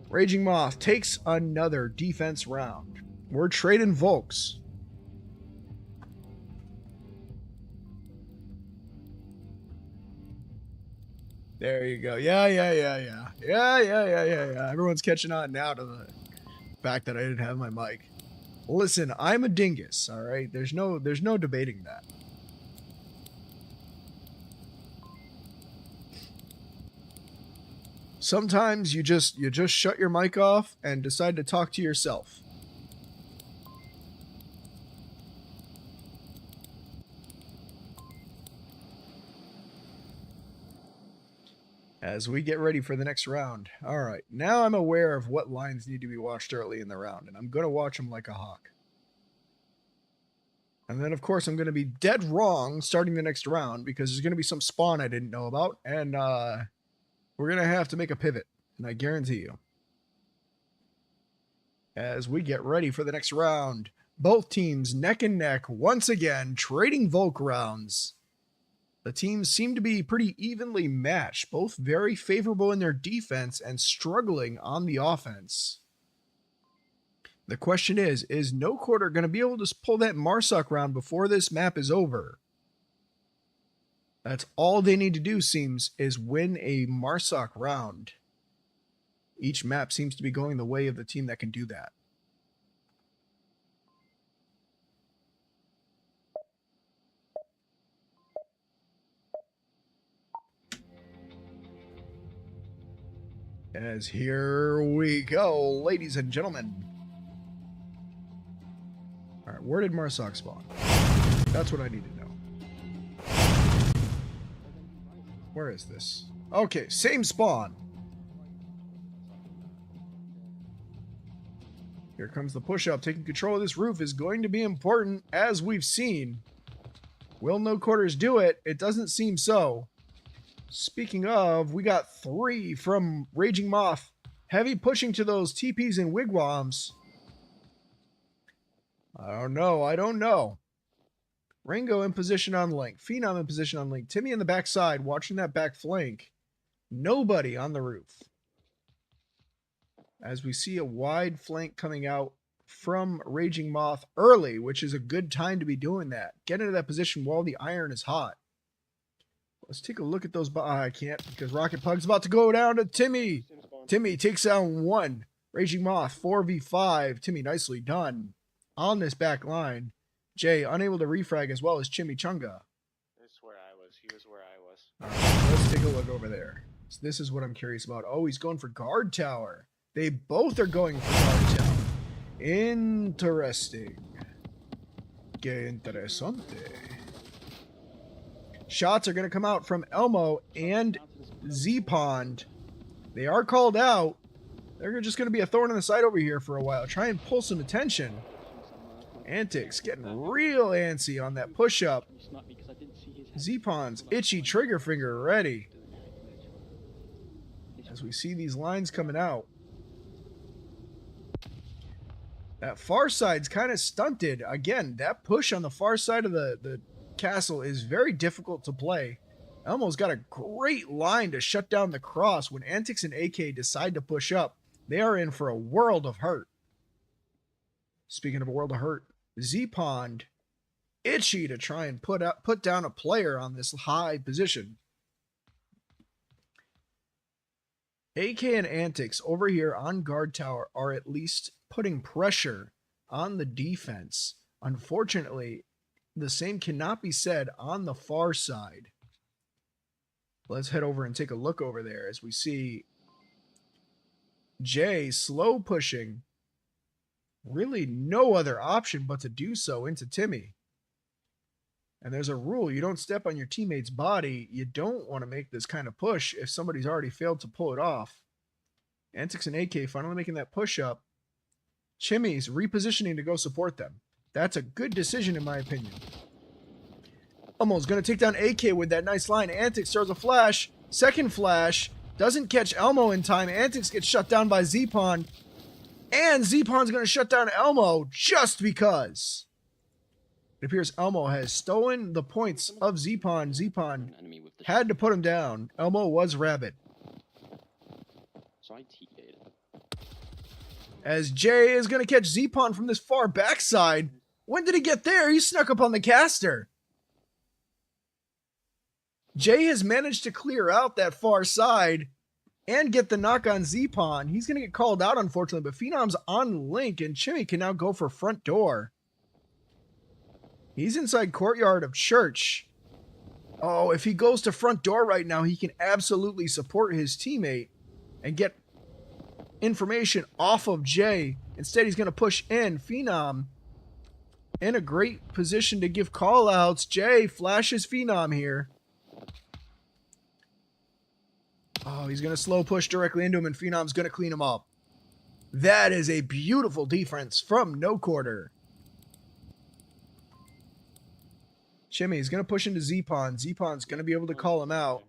Raging Moth takes another defense round. We're trading Volks. There you go. Yeah. Everyone's catching on now to the fact that I didn't have my mic. Listen, I'm a dingus, all right? There's no debating that. Sometimes you just shut your mic off and decide to talk to yourself. As we get ready for the next round. All right, now I'm aware of what lines need to be watched early in the round, and I'm going to watch them like a hawk. And then, of course, I'm going to be dead wrong starting the next round because there's going to be some spawn I didn't know about, and we're going to have to make a pivot, and I guarantee you. As we get ready for the next round, both teams neck and neck once again, trading Volk rounds. The teams seem to be pretty evenly matched, both very favorable in their defense and struggling on the offense. The question is No Quarter going to be able to pull that Marsoc round before this map is over? That's all they need to do, seems, is win a Marsoc round. Each map seems to be going the way of the team that can do that. As here we go, ladies and gentlemen. Alright, where did Marsoc spawn? That's what I need to know. Where is this? Okay, same spawn. Here comes the push-up. Taking control of this roof is going to be important, as we've seen. Will No Quarters do it? It doesn't seem so. Speaking of, we got 3 from Raging Moth. Heavy pushing to those TPs and wigwams. I don't know. Ringo in position on Link. Phenom in position on Link. Timmy in the backside watching that back flank. Nobody on the roof. As we see a wide flank coming out from Raging Moth early, which is a good time to be doing that. Get into that position while the iron is hot. Let's take a look at those. I can't because Rocket Pug's about to go down to Timmy. Timmy takes down 1. Raging Moth 4v5. Timmy nicely done on this back line. Jay unable to refrag as well as Chimichunga. That's where I was. He was where I was. All right, let's take a look over there. So this is what I'm curious about. Oh, he's going for guard tower. They both are going for guard tower. Interesting. Que interesante. Shots are going to come out from Elmo and Z-Pond. They are called out. They're just going to be a thorn in the side over here for a while. Try and pull some attention. Antics getting real antsy on that push-up. Z-Pond's itchy trigger finger ready. As we see these lines coming out. That far side's kind of stunted. Again, that push on the far side of the castle is very difficult to play. Elmo's got a great line to shut down the cross. When Antics and AK decide to push up, they are in for a world of hurt. Speaking of a world of hurt, Z-Pond itchy to try and put down a player on this high position. AK and Antics over here on guard tower are at least putting pressure on the defense. Unfortunately, the same cannot be said on the far side. Let's head over and take a look over there as we see Jay slow pushing. Really no other option but to do so into Timmy. And there's a rule, you don't step on your teammate's body. You don't want to make this kind of push if somebody's already failed to pull it off. Antics and AK finally making that push up. Chimmy's repositioning to go support them. That's a good decision in my opinion. Elmo's going to take down AK with that nice line. Antics throws a flash. Second flash. Doesn't catch Elmo in time. Antics gets shut down by Z-Pond. And Z-Pond's going to shut down Elmo just because. It appears Elmo has stolen the points of Z-Pond. Z-Pond had to put him down. Elmo was rabid. So I TK'd. As Jay is going to catch Z-Pond from this far backside. When did he get there? He snuck up on the caster. Jay has managed to clear out that far side and get the knock on Z-Pond. He's going to get called out, unfortunately, but Phenom's on Link, and Chimmy can now go for front door. He's inside courtyard of church. Oh, if he goes to front door right now, he can absolutely support his teammate and get information off of Jay. Instead, he's going to push in. Phenom in a great position to give call-outs. Jay flashes Phenom here. Oh, he's going to slow push directly into him, and Phenom's going to clean him up. That is a beautiful defense from No Quarter. Chimmy's going to push into Z-Pond. Z-Pond's going to be able to call him out.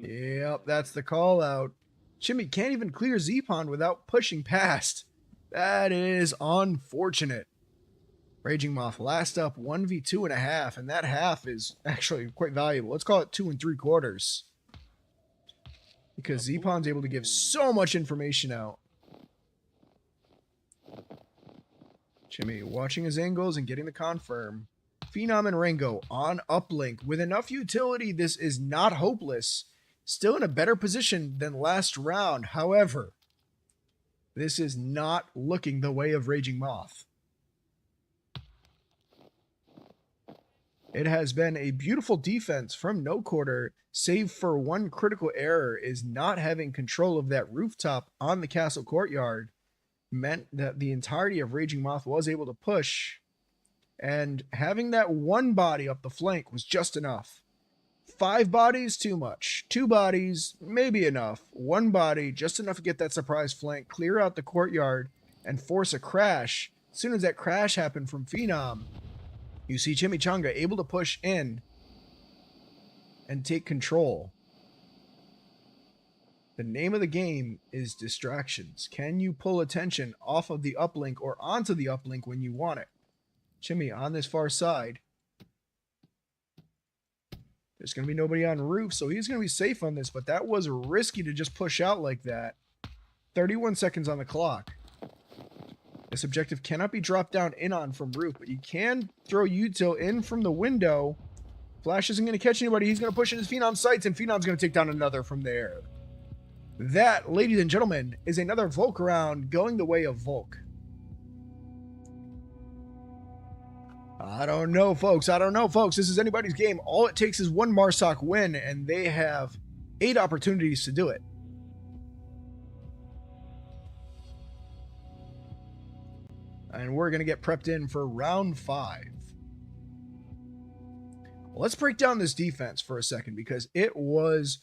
Yep, that's the call out. Chimmy can't even clear Z-Pond without pushing past. That is unfortunate. Raging Moth last up 1v2.5, and that half is actually quite valuable. Let's call it 2 3/4. Because Z-Pond's able to give so much information out. Chimmy watching his angles and getting the confirm. Phenom and Rango on uplink. With enough utility, this is not hopeless. Still in a better position than last round. However, this is not looking the way of Raging Moth. It has been a beautiful defense from No Quarter, save for one critical error, is not having control of that rooftop on the castle courtyard. Meant that the entirety of Raging Moth was able to push, and having that one body up the flank was just enough. 5 bodies, too much. 2 bodies, maybe enough. 1 body, just enough to get that surprise flank, clear out the courtyard, and force a crash. As soon as that crash happened from Phenom, you see Chimichanga able to push in and take control. The name of the game is distractions. Can you pull attention off of the uplink or onto the uplink when you want it? Chimmy on this far side. There's going to be nobody on roof, so he's going to be safe on this, but that was risky to just push out like that. 31 seconds on the clock. This objective cannot be dropped down in on from roof, but you can throw util in from the window. Flash isn't going to catch anybody. He's going to push in his Phenom sights, and Phenom's going to take down another from there. That, ladies and gentlemen, is another Volk round going the way of Volk. I don't know, folks. I don't know, folks. This is anybody's game. All it takes is one Marsoc win, and they have 8 opportunities to do it. And we're going to get prepped in for round 5. Let's break down this defense for a second because it was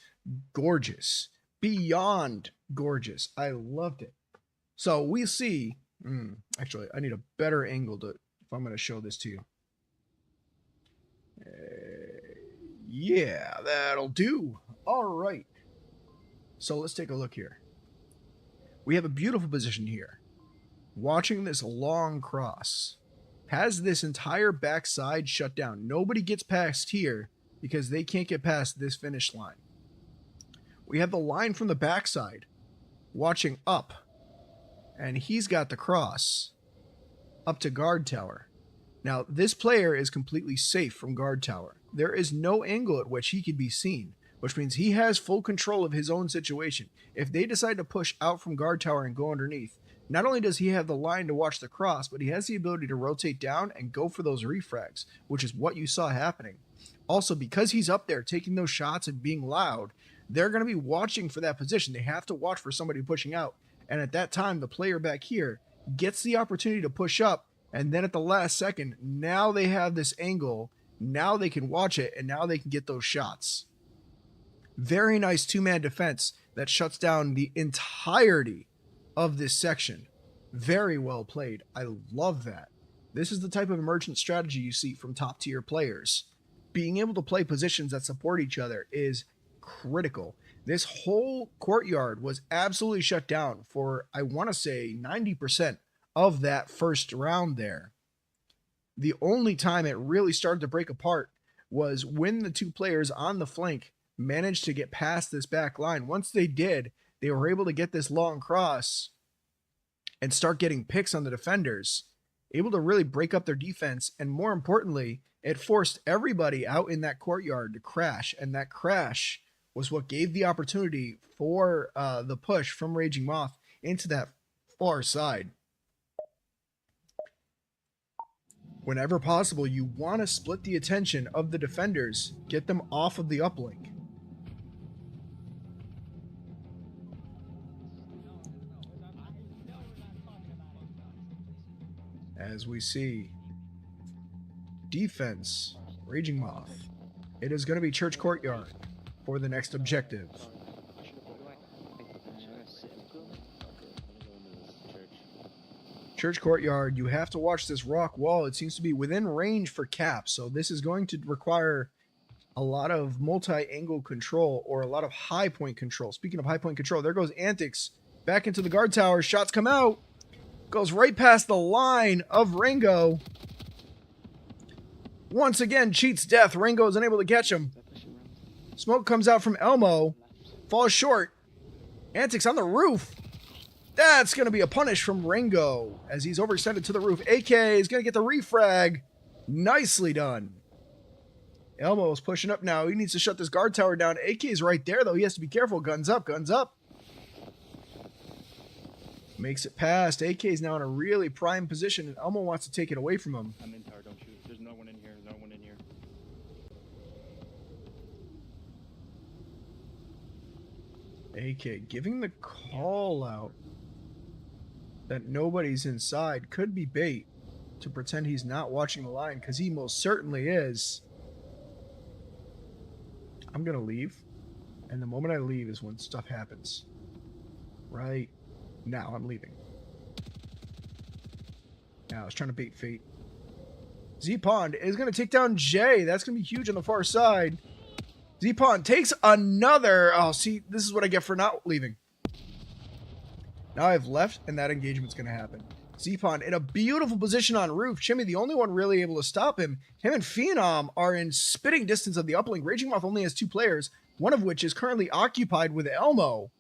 gorgeous. Beyond gorgeous. I loved it. So we see... actually, I need a better angle if I'm going to show this to you. Yeah, that'll do. All right. So let's take a look here. We have a beautiful position here. Watching this long cross. has this entire backside shut down. Nobody gets past here because they can't get past this finish line. We have the line from the backside watching up, and he's got the cross up to guard tower. Now, this player is completely safe from guard tower. There is no angle at which he could be seen, which means he has full control of his own situation. If they decide to push out from guard tower and go underneath, not only does he have the line to watch the cross, but he has the ability to rotate down and go for those refrags, which is what you saw happening. Also, because he's up there taking those shots and being loud, they're going to be watching for that position. They have to watch for somebody pushing out. And at that time, the player back here gets the opportunity to push up. And then at the last second, now they have this angle. Now they can watch it, and now they can get those shots. Very nice two-man defense that shuts down the entirety of this section. Very well played. I love that. This is the type of emergent strategy you see from top-tier players. Being able to play positions that support each other is critical. This whole courtyard was absolutely shut down for, I want to say, 90% of that first round there. The only time it really started to break apart was when the two players on the flank managed to get past this back line. Once they did, they were able to get this long cross and start getting picks on the defenders, able to really break up their defense, and more importantly, it forced everybody out in that courtyard to crash, and that crash was what gave the opportunity for the push from Raging Moth into that far side. Whenever possible, you want to split the attention of the defenders, get them off of the uplink. As we see, defense, Raging Moth. It is going to be Church Courtyard for the next objective. Church Courtyard, you have to watch this rock wall. It seems to be within range for caps, so this is going to require a lot of multi-angle control or a lot of high point control. Speaking of high point control, there goes Antics back into the guard tower. Shots come out. Goes right past the line of Ringo. Once again, cheats death. Ringo is unable to catch him. Smoke comes out from Elmo. Falls short. Antics on the roof. That's going to be a punish from Ringo as he's overextended to the roof. AK is going to get the refrag. Nicely done. Elmo is pushing up now. He needs to shut this guard tower down. AK is right there, though. He has to be careful. Guns up, guns up. Makes it past. AK is now in a really prime position, and Elmo wants to take it away from him. I'm in tower, don't shoot. There's no one in here. No one in here. AK giving the call out that nobody's inside could be bait to pretend he's not watching the line, because he most certainly is. I'm going to leave, and the moment I leave is when stuff happens. Right now, I'm leaving. Now, I was trying to bait fate. Z-Pond is going to take down Jay. That's going to be huge on the far side. Z-Pond takes another. Oh, see, this is what I get for not leaving. Now I've left, and that engagement's going to happen. Z-Pond in a beautiful position on roof. Chimmy, the only one really able to stop him. Him and Phenom are in spitting distance of the uplink. Raging Moth only has two players, one of which is currently occupied with Elmo.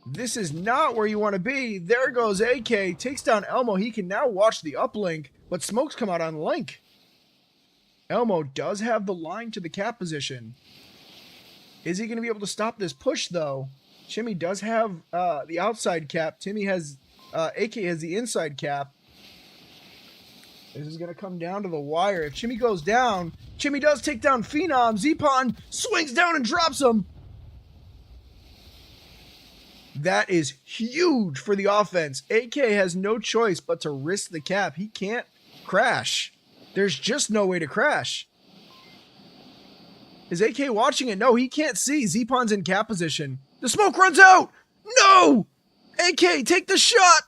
This is not where you want to be. There goes AK. Takes down Elmo. He can now watch the uplink, but smokes come out on Link. Elmo does have the line to the cap position. Is he going to be able to stop this push, though? Chimmy does have the outside cap. Timmy has... AK has the inside cap. This is going to come down to the wire. If Chimmy goes down, Chimmy does take down Phenom. Z-Pond swings down and drops him. That is huge for the offense. AK has no choice but to risk the cap. He can't crash. There's just no way to crash. Is AK watching it? No, he can't see. Z-Pond's in cap position. The smoke runs out. No! AK, take the shot!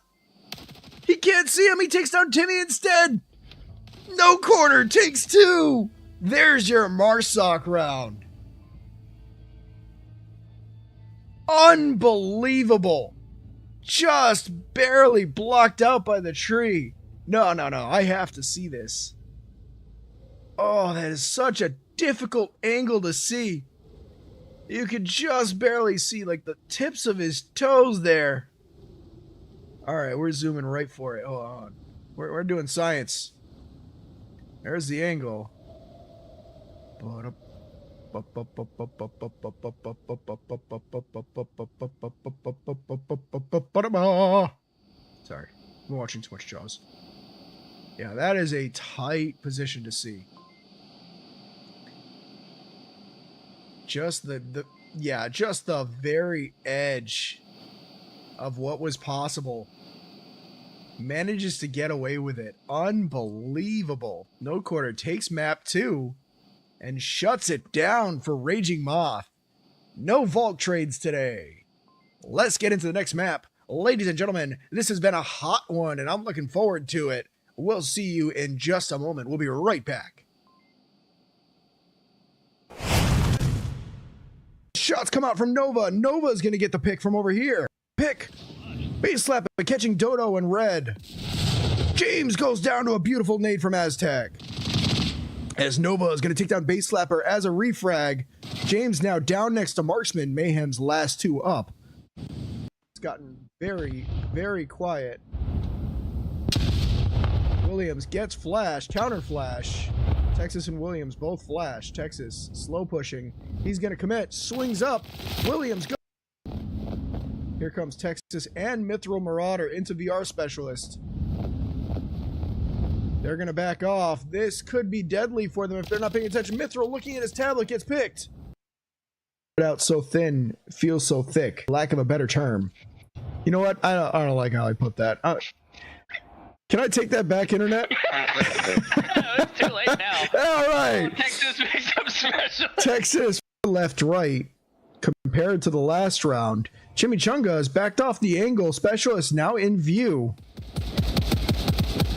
He can't see him. He takes down Timmy instead. No corner, takes two. There's your Marsoc round. Unbelievable. Just barely blocked out by the tree. No, I have to see this. Oh, that is such a difficult angle to see. You could just barely see like the tips of his toes there. All right, we're zooming right for it. Hold on. We're doing science. There's the angle. Sorry, I'm watching too much Jaws. Yeah, that is a tight position to see. Just just the very edge of what was possible. Manages to get away with it. Unbelievable. No Quarter takes map 2 and shuts it down for Raging Moth. No vault trades today. Let's get into the next map. Ladies and gentlemen, this has been a hot one and I'm looking forward to it. We'll see you in just a moment. We'll be right back. Shots come out from Nova. Nova's going to get the pick from over here. Pick. Base slap catching Dodo in red. James goes down to a beautiful nade from Aztec. As Nova is going to take down Base Slapper as a refrag. James now down next to Marksman. Mayhem's last 2 up. It's gotten very, very quiet. Williams gets flash, counter flash. Texas and Williams both flash. Texas slow pushing. He's going to commit. Swings up. Williams goes. Here comes Texas and Mithril Marauder into VR Specialist. They're going to back off. This could be deadly for them if they're not paying attention. Mithril, looking at his tablet, gets picked. Out so thin, feels so thick. Lack of a better term. You know what? I don't like how I put that. Can I take that back, Internet? It's too late now. All right. Texas makes up special. Texas left right compared to the last round. Chimichanga has backed off the angle. Specialist now in view.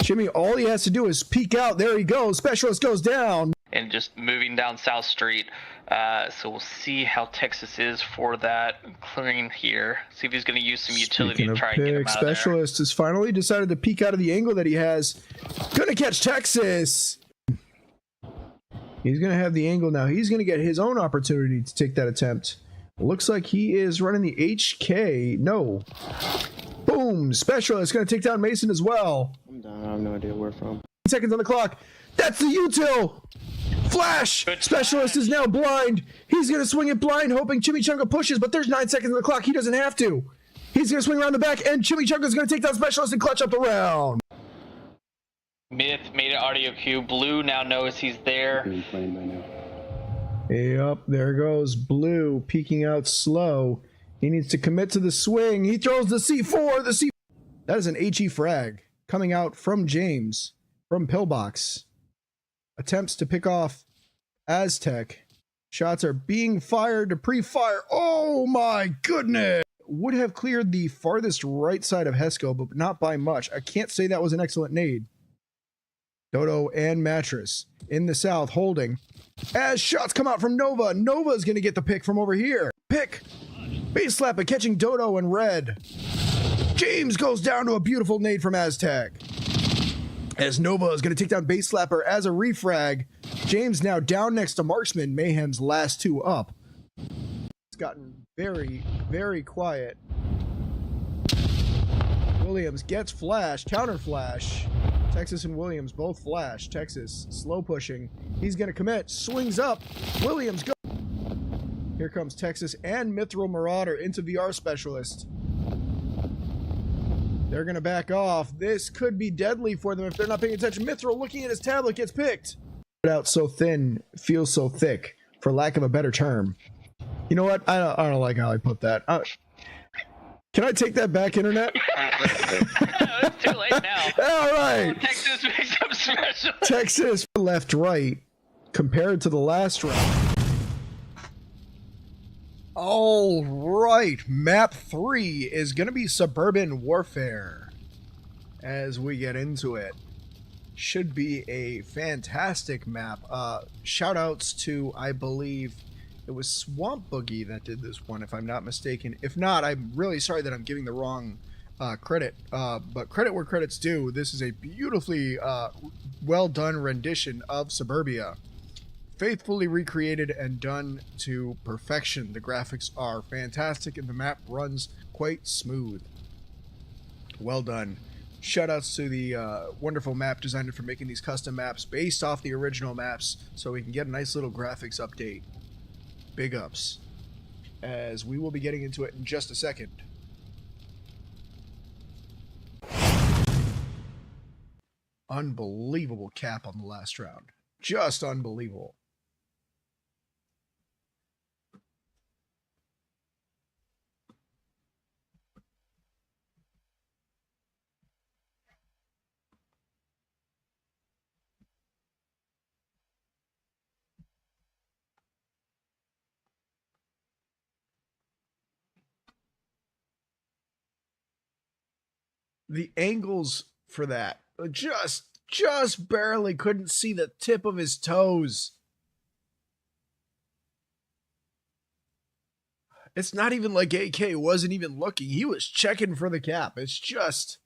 Jimmy, all he has to do is peek out. There he goes. Specialist goes down. And just moving down South Street. So we'll see how Texas is for that clearing here. See if he's going to use some utility to try and get him out Specialist has finally decided to peek out of the angle that he has. Gonna catch Texas. He's going to have the angle now. He's going to get his own opportunity to take that attempt. Looks like he is running the HK. No. Boom. Specialist going to take down Mason as well. I'm down. I have no idea where from. Seconds on the clock. That's the util. Flash. Specialist is now blind. He's going to swing it blind, hoping Chimichanga pushes, but there's 9 seconds on the clock. He doesn't have to. He's going to swing around the back, and Chimichanga is going to take down Specialist and clutch up the round. Myth made an audio cue. Blue now knows he's there. Being played by now. Yep, there goes Blue peeking out slow. He needs to commit to the swing. He throws the C4. That is an HE frag coming out from James from Pillbox. Attempts to pick off Aztec. Shots are being fired to pre-fire. Oh my goodness! Would have cleared the farthest right side of Hesco, but not by much. I can't say that was an excellent nade. Dodo and Mattress in the south holding. As shots come out from Nova. Nova is going to get the pick from over here. Pick. Base slap catching Dodo in red. James goes down to a beautiful nade from Aztec. As Nova is going to take down Base Slapper as a refrag. James now down next to Marksman. Mayhem's last 2 up. It's gotten very, very quiet. Williams gets flash, counter flash. Texas and Williams both flash. Texas slow pushing. He's going to commit. Swings up. Williams go. Here comes Texas and Mithril Marauder into VR Specialist. They're going to back off. This could be deadly for them if they're not paying attention. Mithril, looking at his tablet, gets picked. Out so thin, feels so thick, for lack of a better term. You know what? I don't like how I put that. Can I take that back, Internet? It's too late now. All right. Texas makes up special. Texas left right compared to the last round. All right, map 3 is going to be Suburban Warfare. As we get into it, should be a fantastic map. Shout outs to, I believe, it was Swamp Boogie that did this one, if I'm not mistaken. If not, I'm really sorry that I'm giving the wrong credit, but credit where credit's due. This is a beautifully well done rendition of Suburbia. Faithfully recreated and done to perfection. The graphics are fantastic and the map runs quite smooth. Well done. Shoutouts to the wonderful map designer for making these custom maps based off the original maps so we can get a nice little graphics update. Big ups. As we will be getting into it in just a second. Unbelievable cap on the last round. Just unbelievable. The angles for that just barely couldn't see the tip of his toes. It's not even like AK wasn't even looking. He was checking for the cap. It's just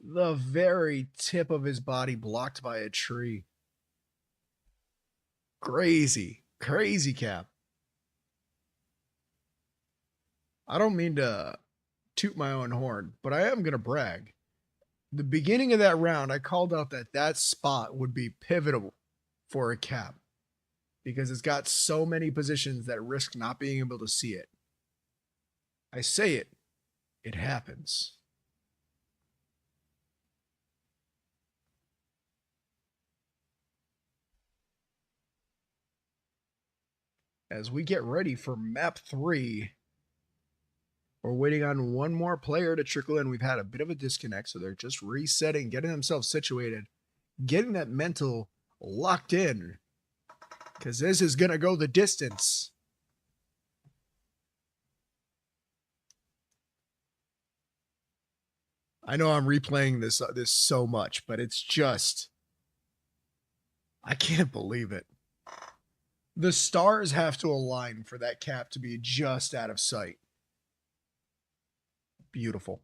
the very tip of his body blocked by a tree. Crazy cap. I don't mean to toot my own horn, but I am going to brag. The beginning of that round, I called out that spot would be pivotal for a cap because it's got so many positions that risk not being able to see it. I say it, it happens. As we get ready for map 3, we're waiting on one more player to trickle in. We've had a bit of a disconnect, so they're just resetting, getting themselves situated, getting that mental locked in, because this is going to go the distance. I know I'm replaying this so much, but it's just, I can't believe it. The stars have to align for that cap to be just out of sight. Beautiful.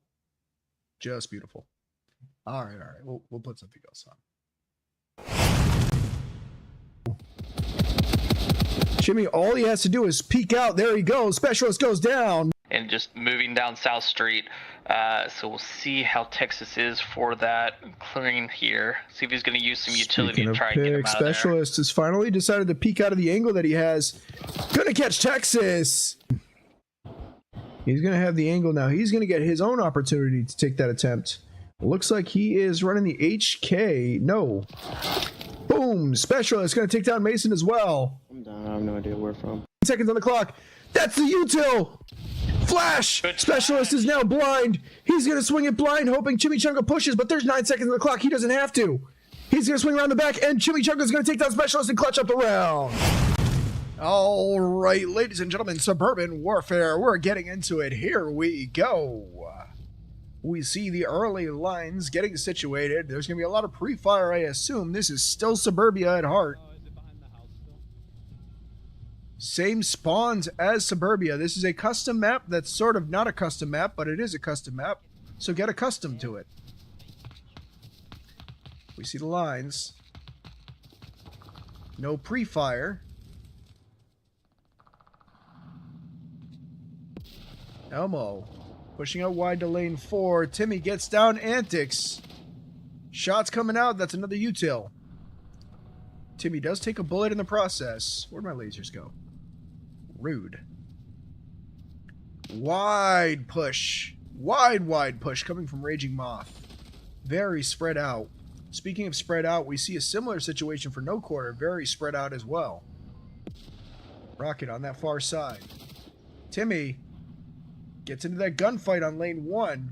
Just beautiful. All right. We'll put something else on. Jimmy, all he has to do is peek out. There he goes. Specialist goes down. And just moving down South Street. So we'll see how Texas is for that clearing here. See if he's going to use some utility to try and get him out of there. Specialist has finally decided to peek out of the angle that he has. Gonna catch Texas. He's going to have the angle now. He's going to get his own opportunity to take that attempt. Looks like he is running the HK. No. Boom. Specialist going to take down Mason as well. I'm down. I have no idea where from. Seconds on the clock. That's the util. Flash. Specialist is now blind. He's going to swing it blind, hoping Chimichanga pushes, but there's 9 seconds on the clock. He doesn't have to. He's going to swing around the back, and Chimichanga is going to take down Specialist and clutch up the round. All right, ladies and gentlemen, Suburban Warfare, we're getting into it. Here we go. We see the early lines getting situated. There's going to be a lot of pre-fire, I assume. This is still Suburbia at heart. Same spawns as Suburbia. This is a custom map that's sort of not a custom map, but it is a custom map, so get accustomed to it. We see the lines. No pre-fire. Elmo pushing out wide to lane 4. Timmy gets down Antics. Shots coming out. That's another util. Timmy does take a bullet in the process. Where'd my lasers go? Rude. Wide push. Wide push coming from Raging Moth. Very spread out. Speaking of spread out, we see a similar situation for No Quarter. Very spread out as well. Rocket on that far side. Timmy gets into that gunfight on lane 1.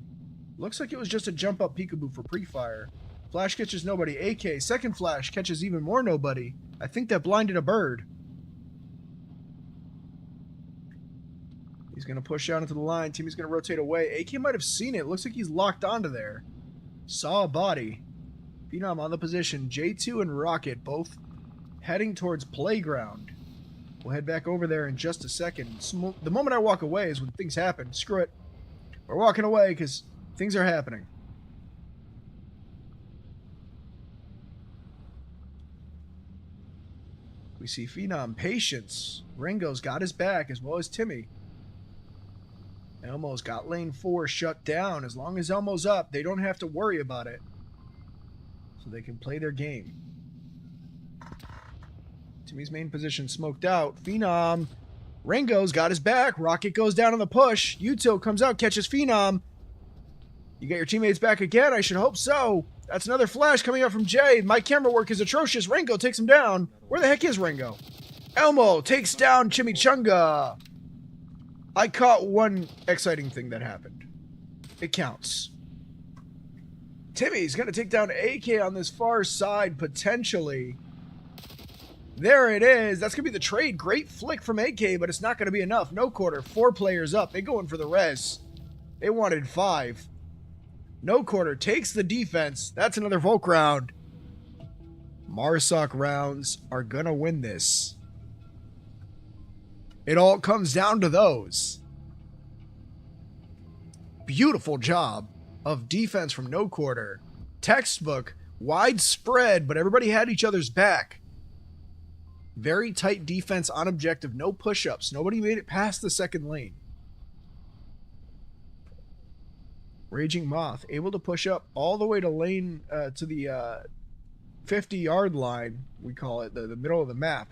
Looks like it was just a jump up peekaboo for pre-fire. Flash catches nobody. AK, second flash, catches even more nobody. I think that blinded a bird. He's going to push out into the line. Timmy's going to rotate away. AK might have seen it. Looks like he's locked onto there. Saw a body. Phenom on the position. J2 and Rocket both heading towards Playground. We'll head back over there in just a second. The moment I walk away is when things happen. Screw it. We're walking away because things are happening. We see Phenom, Patience. Ringo's got his back as well as Timmy. Elmo's got lane 4 shut down. As long as Elmo's up, they don't have to worry about it. So they can play their game. Timmy's main position smoked out. Phenom. Ringo's got his back. Rocket goes down on the push. Util comes out, catches Phenom. You got your teammates back again? I should hope so. That's another flash coming out from Jay. My camera work is atrocious. Ringo takes him down. Where the heck is Ringo? Elmo takes down Chimichanga. I caught one exciting thing that happened. It counts. Timmy's going to take down AK on this far side, potentially. There it is. That's going to be the trade. Great flick from AK, but it's not going to be enough. No quarter. 4 players up. They go in for the res. They wanted 5. No quarter takes the defense. That's another Volk round. Marsoc rounds are going to win this. It all comes down to those. Beautiful job of defense from No Quarter. Textbook, widespread, but everybody had each other's back. Very tight defense on objective, no push-ups. Nobody made it past the second lane. Raging Moth, able to push up all the way to lane, to the 50-yard line, we call it, the middle of the map,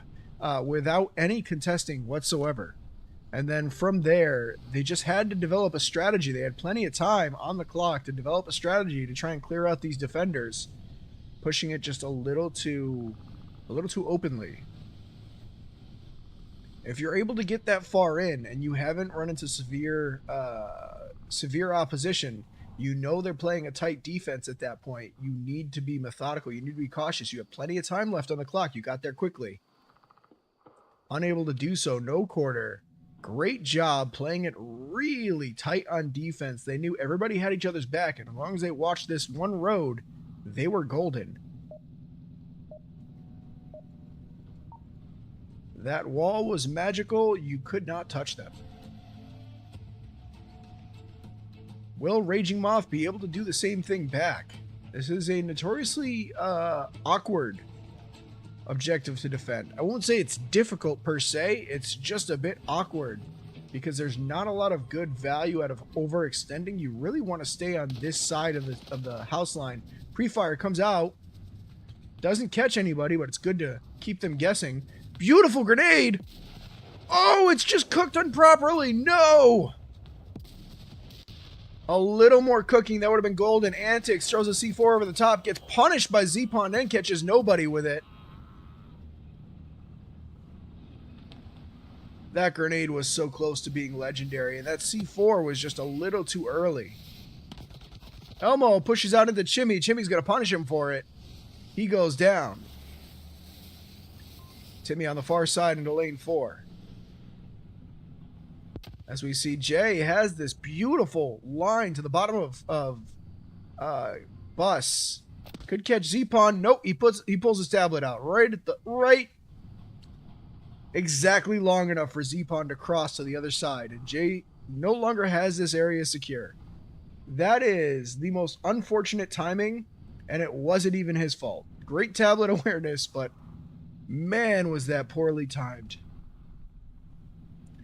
without any contesting whatsoever. And then from there, they just had to develop a strategy. They had plenty of time on the clock to develop a strategy to try and clear out these defenders, pushing it just a little too openly. If you're able to get that far in and you haven't run into severe opposition, you know they're playing a tight defense at that point. You need to be methodical. You need to be cautious. You have plenty of time left on the clock. You got there quickly. Unable to do so. No Quarter. Great job playing it really tight on defense. They knew everybody had each other's back, and as long as they watched this one road, they were golden. That wall was magical. You could not touch them. Will Raging Moth be able to do the same thing back? This is a notoriously awkward objective to defend. I won't say it's difficult per se. It's just a bit awkward because there's not a lot of good value out of overextending. You really want to stay on this side of the house line. Pre-fire comes out. Doesn't catch anybody, but it's good to keep them guessing. Beautiful grenade! Oh, it's just cooked improperly. No! A little more cooking. That would have been golden. Antics throws a C4 over the top. Gets punished by Zpon and catches nobody with it. That grenade was so close to being legendary. And that C4 was just a little too early. Elmo pushes out into Chimmy. Chimmy's going to punish him for it. He goes down. Timmy on the far side into lane 4. As we see, Jay has this beautiful line to the bottom of bus. Could catch Zpon. Nope, he pulls his tablet out right exactly long enough for Zpon to cross to the other side. And Jay no longer has this area secure. That is the most unfortunate timing, and it wasn't even his fault. Great tablet awareness, but man, was that poorly timed.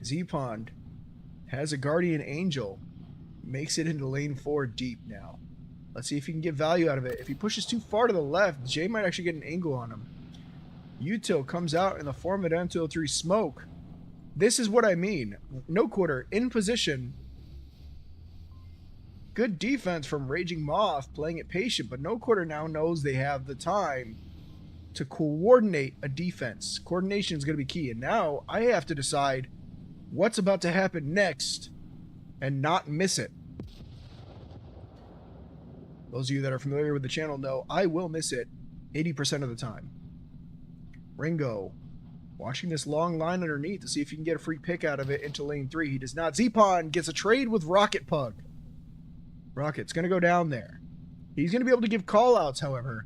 Zpon has a Guardian Angel. Makes it into lane 4 deep now. Let's see if he can get value out of it. If he pushes too far to the left, Jay might actually get an angle on him. Util comes out in the form of M203 smoke. This is what I mean. No Quarter in position. Good defense from Raging Moth, playing it patient, but No Quarter now knows they have the time to coordinate a defense. Coordination is going to be key, and now I have to decide what's about to happen next and not miss it. Those of you that are familiar with the channel know I will miss it 80% of the time. Ringo watching this long line underneath to see if he can get a free pick out of it into lane 3. He does not. Zpon gets a trade with Rocket Pug. Rocket's going to go down there. He's going to be able to give call-outs, however.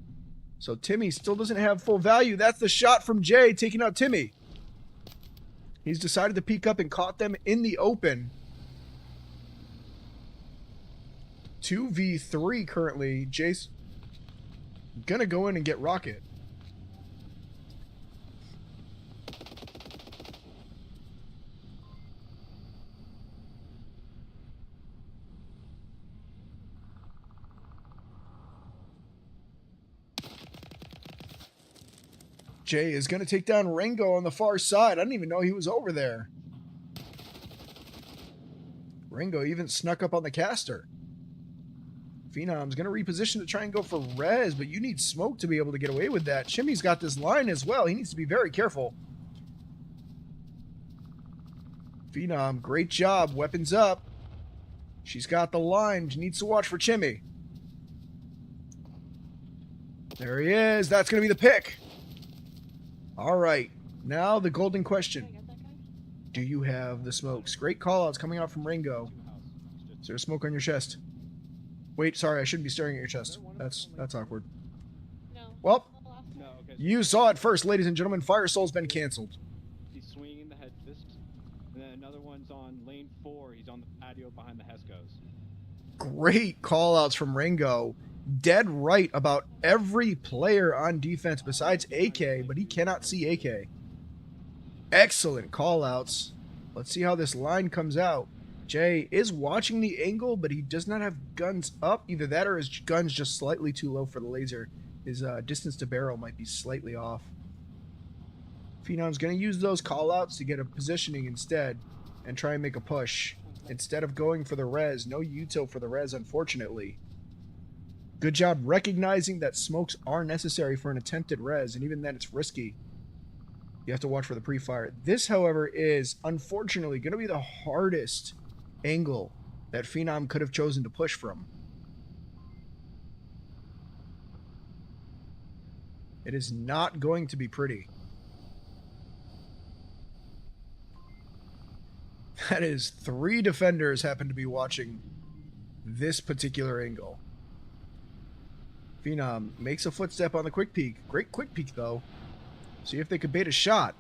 So Timmy still doesn't have full value. That's the shot from Jay taking out Timmy. He's decided to peek up and caught them in the open. 2v3 currently. Jay's gonna go in and get Rocket. Jay is going to take down Ringo on the far side. I didn't even know he was over there. Ringo even snuck up on the caster. Phenom's going to reposition to try and go for res, but you need smoke to be able to get away with that. Chimmy's got this line as well. He needs to be very careful. Phenom, great job. Weapons up. She's got the line. She needs to watch for Chimmy. There he is. That's going to be the pick. All right. Now the golden question. Do you have the smokes? Great call-outs coming out from Ringo. Is there smoke on your chest? Wait, sorry, I shouldn't be staring at your chest. That's awkward. Well, you saw it first, ladies and gentlemen. Fire Soul's been canceled. He's swinging the head fist. And then another one's on lane 4. He's on the patio behind the Hescos. Great call-outs from Ringo. Dead right about every player on defense besides AK, but he cannot see AK. Excellent call-outs. Let's see how this line comes out. Jay is watching the angle, but he does not have guns up. Either that or his gun's just slightly too low for the laser. His distance to barrel might be slightly off. Phenom's going to use those call-outs to get a positioning instead and try and make a push. Instead of going for the res. No util for the res, unfortunately. Good job recognizing that smokes are necessary for an attempted res, and even then it's risky. You have to watch for the pre-fire. This, however, is unfortunately going to be the hardest angle that Phenom could have chosen to push from. It is not going to be pretty. That is 3 defenders happen to be watching this particular angle. Phenom makes a footstep on the quick peek. Great quick peek, though. See if they could bait a shot.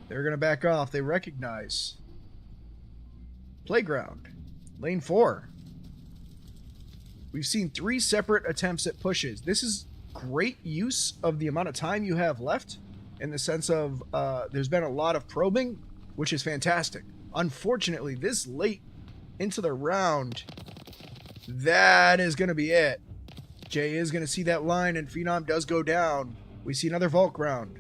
They're going to back off. They recognize. Playground. Lane 4. We've seen 3 separate attempts at pushes. This is great use of the amount of time you have left, in the sense of there's been a lot of probing, which is fantastic. Unfortunately, this late into the round, that is going to be it. Jay is going to see that line, and Phenom does go down. We see another vault round.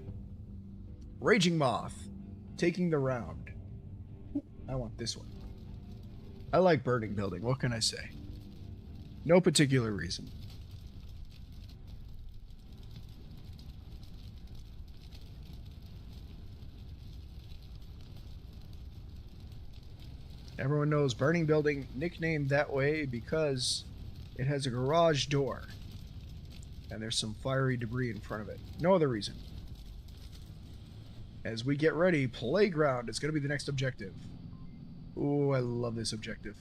Raging Moth taking the round. Ooh, I want this one. I like burning building. What can I say? No particular reason. Everyone knows burning building, nicknamed that way because it has a garage door. And there's some fiery debris in front of it. No other reason. As we get ready, Playground is going to be the next objective. Ooh, I love this objective.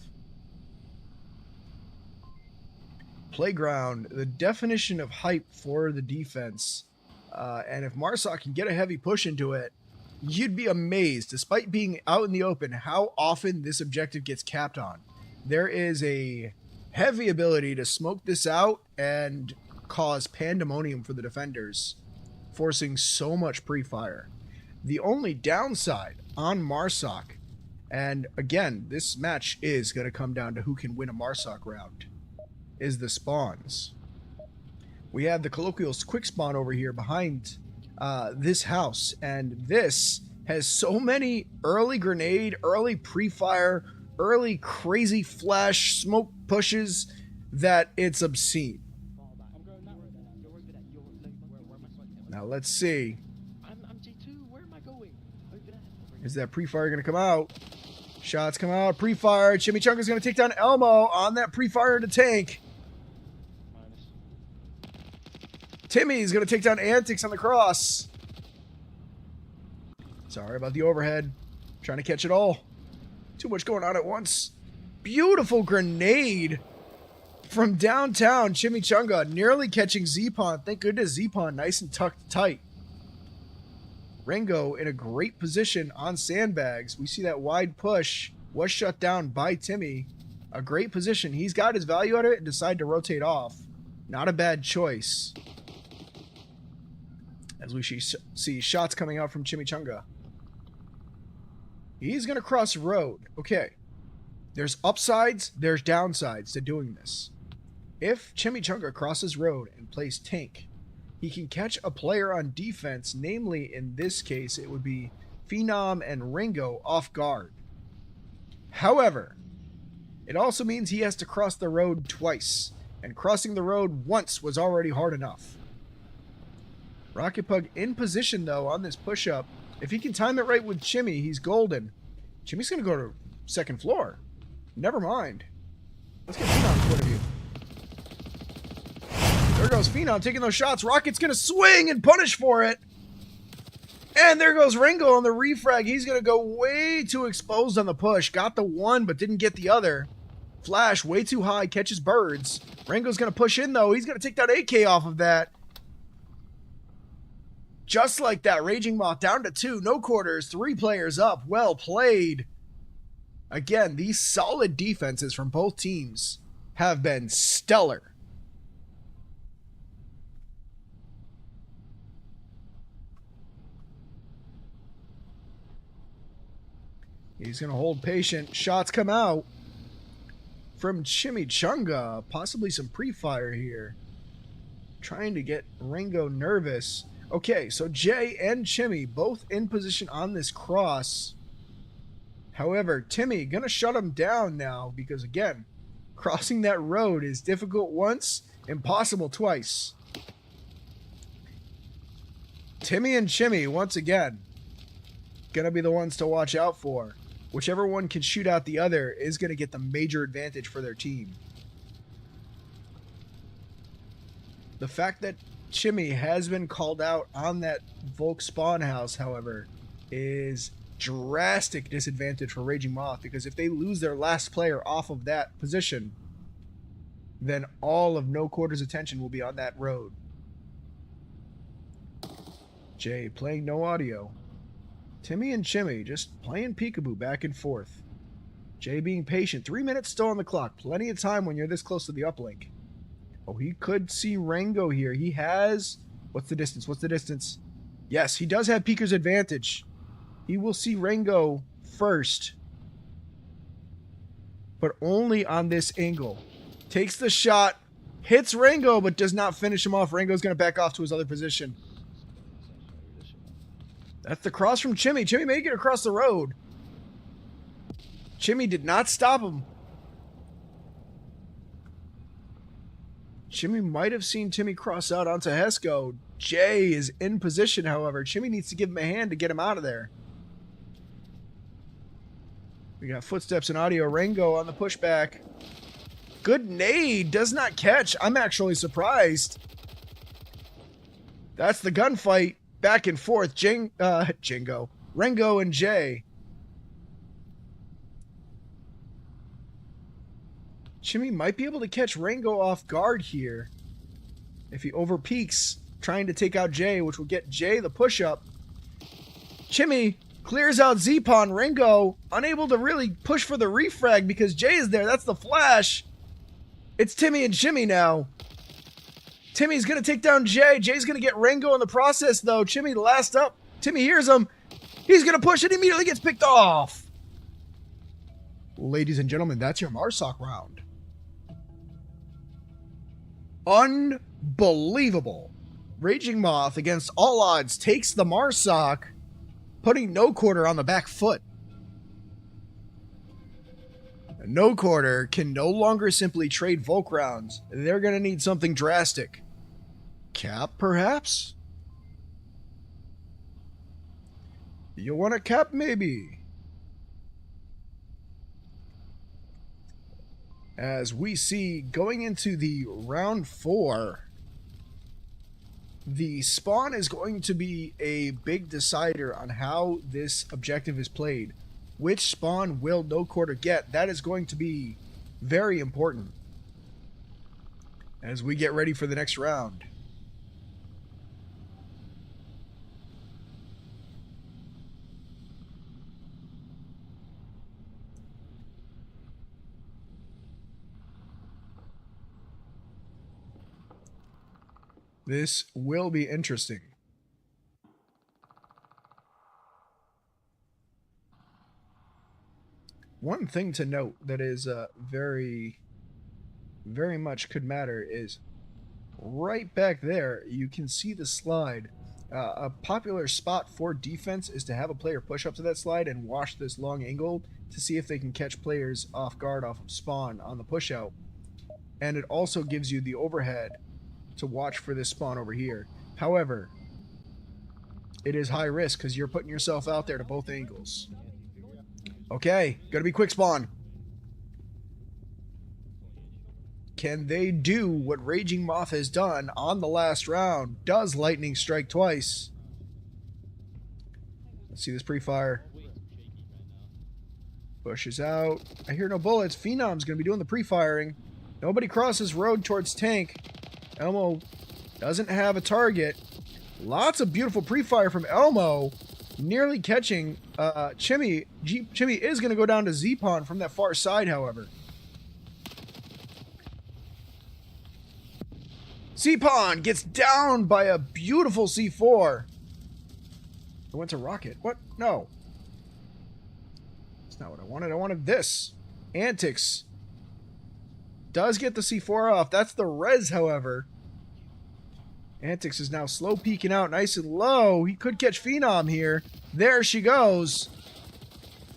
Playground, the definition of hype for the defense. And if Marsoc can get a heavy push into it, you'd be amazed, despite being out in the open, how often this objective gets capped on. There is a heavy ability to smoke this out and cause pandemonium for the defenders, forcing so much pre-fire. The only downside on Marsoc, and again, this match is going to come down to who can win a Marsoc round, is the spawns. We have the Colloquial's quick spawn over here behind this house, and this has so many early grenade, early pre-fire, early crazy flash smoke pushes that it's obscene. Now let's see. I'm G2. Where am I going? Is that pre-fire going to come out? Shots come out. Pre-fire. Chimichanga's going to take down Elmo on that pre-fire into tank. Timmy's going to take down Antics on the cross. Sorry about the overhead. Trying to catch it all. Too much going on at once. Beautiful grenade from downtown. Chimichanga nearly catching Zpon. Thank goodness Zpon nice and tucked tight. Ringo in a great position on sandbags. We see that wide push was shut down by Timmy. A great position. He's got his value out of it and decided to rotate off. Not a bad choice. As we see shots coming out from Chimichanga. He's going to cross the road. Okay. There's upsides, there's downsides to doing this. If Chimichanga crosses road and plays tank, he can catch a player on defense, namely in this case it would be Phenom and Ringo off guard. However, it also means he has to cross the road twice, and crossing the road once was already hard enough. Rocket Pug in position though on this push-up. If he can time it right with Chimmy, he's golden. Chimmy's going to go to second floor. Never mind. Let's get Phenom's point of view. There goes Phenom taking those shots. Rocket's going to swing and punish for it. And there goes Ringo on the refrag. He's going to go way too exposed on the push. Got the one, but didn't get the other. Flash way too high, catches birds. Ringo's going to push in, though. He's going to take that AK off of that. Just like that, Raging Moth down to 2. No quarters, 3 players up. Well played. Again, these solid defenses from both teams have been stellar. He's going to hold patient. Shots come out from Chimichanga. Possibly some pre-fire here. Trying to get Ringo nervous. Okay, so Jay and Chimmy both in position on this cross. However, Timmy going to shut him down now because, again, crossing that road is difficult once, impossible twice. Timmy and Chimmy, once again, going to be the ones to watch out for. Whichever one can shoot out the other is going to get the major advantage for their team. The fact that Chimmy has been called out on that Volk spawn house, however, is drastic disadvantage for Raging Moth, because if they lose their last player off of that position, then all of No Quarter's attention will be on that road. Jay playing no audio. Timmy and Chimmy just playing peekaboo back and forth. Jay being patient. 3 minutes still on the clock. Plenty of time when you're this close to the uplink. Oh, he could see Rango here. He has... What's the distance? What's the distance? Yes, he does have Peeker's advantage. He will see Rango first. But only on this angle. Takes the shot. Hits Rango, but does not finish him off. Rango's going to back off to his other position. That's the cross from Chimmy. Chimmy may get across the road. Chimmy did not stop him. Chimmy might have seen Timmy cross out onto Hesco. Jay is in position, however. Chimmy needs to give him a hand to get him out of there. We got footsteps and audio. Rango on the pushback. Good nade. Does not catch. I'm actually surprised. That's the gunfight. Back and forth. Jingo. Rango and Jay. Chimmy might be able to catch Rango off guard here. If he overpeaks, trying to take out Jay, which will get Jay the push-up. Chimmy clears out Zpon. Rango unable to really push for the refrag because Jay is there. That's the flash. It's Timmy and Chimmy now. Timmy's going to take down Jay. Jay's going to get Rango in the process, though. Chimmy last up. Timmy hears him. He's going to push it. Immediately gets picked off. Ladies and gentlemen, that's your Marsoc round. Unbelievable. Raging Moth, against all odds, takes the Marsoc, putting No Quarter on the back foot. No Quarter can no longer simply trade Volk rounds. They're going to need something drastic. Cap, perhaps? You want a cap, maybe? As we see, going into the round 4, the spawn is going to be a big decider on how this objective is played. Which spawn will No Quarter get? That is going to be very important as we get ready for the next round. This will be interesting. One thing to note that is very much could matter is right back there, you can see the slide. A popular spot for defense is to have a player push up to that slide and watch this long angle to see if they can catch players off guard off of spawn on the push out. And it also gives you the overhead to watch for this spawn over here. However, it is high risk because you're putting yourself out there to both angles. Okay, gotta be quick spawn. Can they do what Raging Moth has done on the last round? Does lightning strike twice? Let's see this pre-fire. Pushes out. I hear no bullets. Phenom's going to be doing the pre-firing. Nobody crosses road towards tank. Elmo doesn't have a target. Lots of beautiful pre-fire from Elmo. Nearly catching Chimmy. Chimmy is going to go down to Z-Pon from that far side, however. Z-Pon gets down by a beautiful C4. I went to Rocket. What? No. That's not what I wanted. I wanted this. Antics does get the C4 off. That's the res, however. Antics is now slow peeking out nice and low. He could catch Phenom here. There she goes.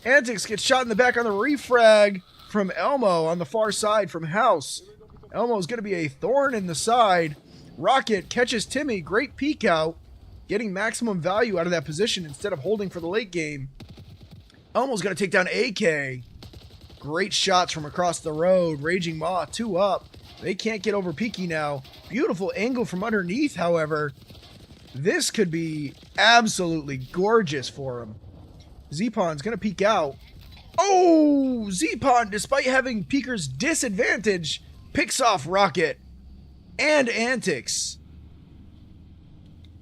Antics gets shot in the back on the refrag from Elmo on the far side from House. Elmo's going to be a thorn in the side. Rocket catches Timmy. Great peek out. Getting maximum value out of that position instead of holding for the late game. Elmo's going to take down AK. Great shots from across the road. Raging Moth, 2 up. They can't get over Peaky now. Beautiful angle from underneath, however. This could be absolutely gorgeous for him. Z-Pon's going to peek out. Oh! Z-Pon, despite having Peeker's disadvantage, picks off Rocket and Antics.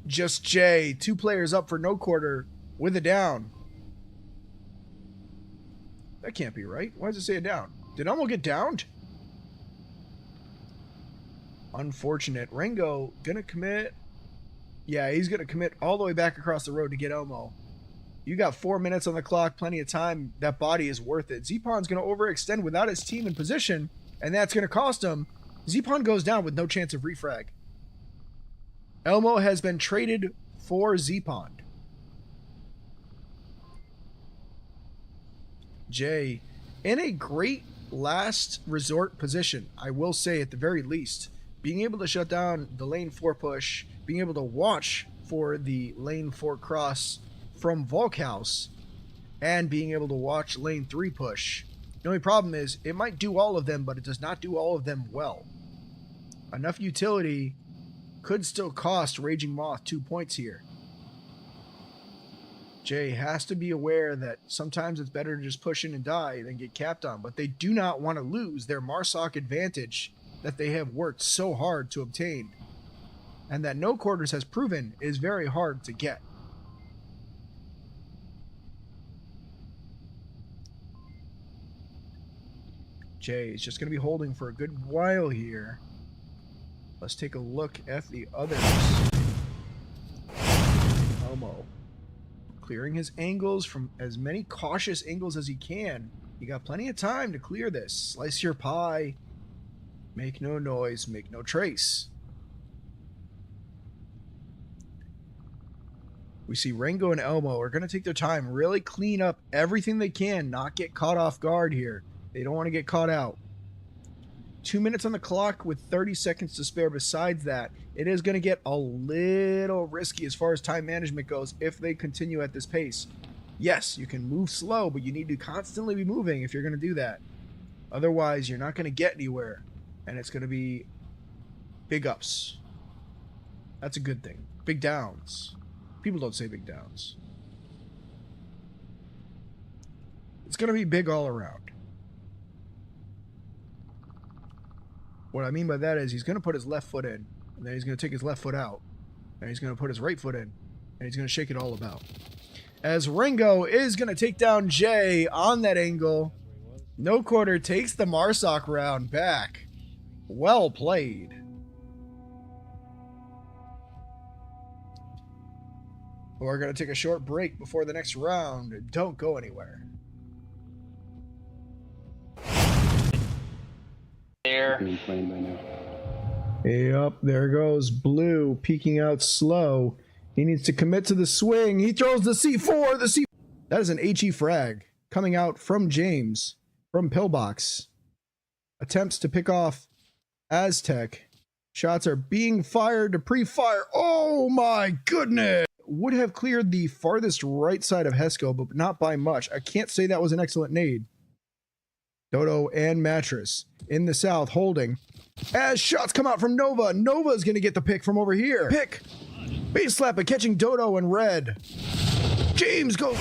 Just Jay, 2 players up for no quarter with a down. That can't be right. Why does it say a down? Did Elmo get downed? Unfortunate. Ringo gonna commit. Yeah, he's gonna commit all the way back across the road to get Elmo. You got 4 minutes on the clock, plenty of time. That body is worth it. Z-Pon's gonna overextend without his team in position, and that's gonna cost him. Z-Pon goes down with no chance of refrag. Elmo has been traded for Z-Pon. Jay in a great last resort position, I will say, at the very least. Being able to shut down the lane 4 push, being able to watch for the lane 4 cross from Volkhouse, and being able to watch lane 3 push. The only problem is it might do all of them, but it does not do all of them well. Enough utility could still cost Raging Moth 2 points here. Jay has to be aware that sometimes it's better to just push in and die than get capped on, but they do not want to lose their Marsoc advantage that they have worked so hard to obtain, and that no quarters has proven is very hard to get. Jay is just going to be holding for a good while here. Let's take a look at the others. Elmo clearing his angles from as many cautious angles as he can. You got plenty of time to clear this. Slice your pie. Make no noise, make no trace. We see Rango and Elmo are going to take their time, really clean up everything they can, not get caught off guard here. They don't want to get caught out. 2 minutes on the clock with 30 seconds to spare. Besides that, it is going to get a little risky as far as time management goes if they continue at this pace. Yes, you can move slow, but you need to constantly be moving if you're going to do that. Otherwise, you're not going to get anywhere, and it's going to be big ups. That's a good thing. Big downs. People don't say big downs. It's going to be big all around. What I mean by that is he's going to put his left foot in, and then he's going to take his left foot out, and he's going to put his right foot in, and he's going to shake it all about. As Ringo is going to take down Jay on that angle. No quarter takes the Marsoc round back. Well played. We're going to take a short break before the next round. Don't go anywhere. There. Being played by now. Yep, there goes Blue peeking out slow. He needs to commit to the swing. He throws the C4. That is an HE frag coming out from James from Pillbox. Attempts to pick off Aztec. Shots are being fired to pre-fire. Oh my goodness! Would have cleared the farthest right side of Hesco, but not by much. I can't say that was an excellent nade. Dodo and Mattress in the south holding. As shots come out from Nova. Nova's going to get the pick from over here. Pick. Base slap catching Dodo in red. James goes.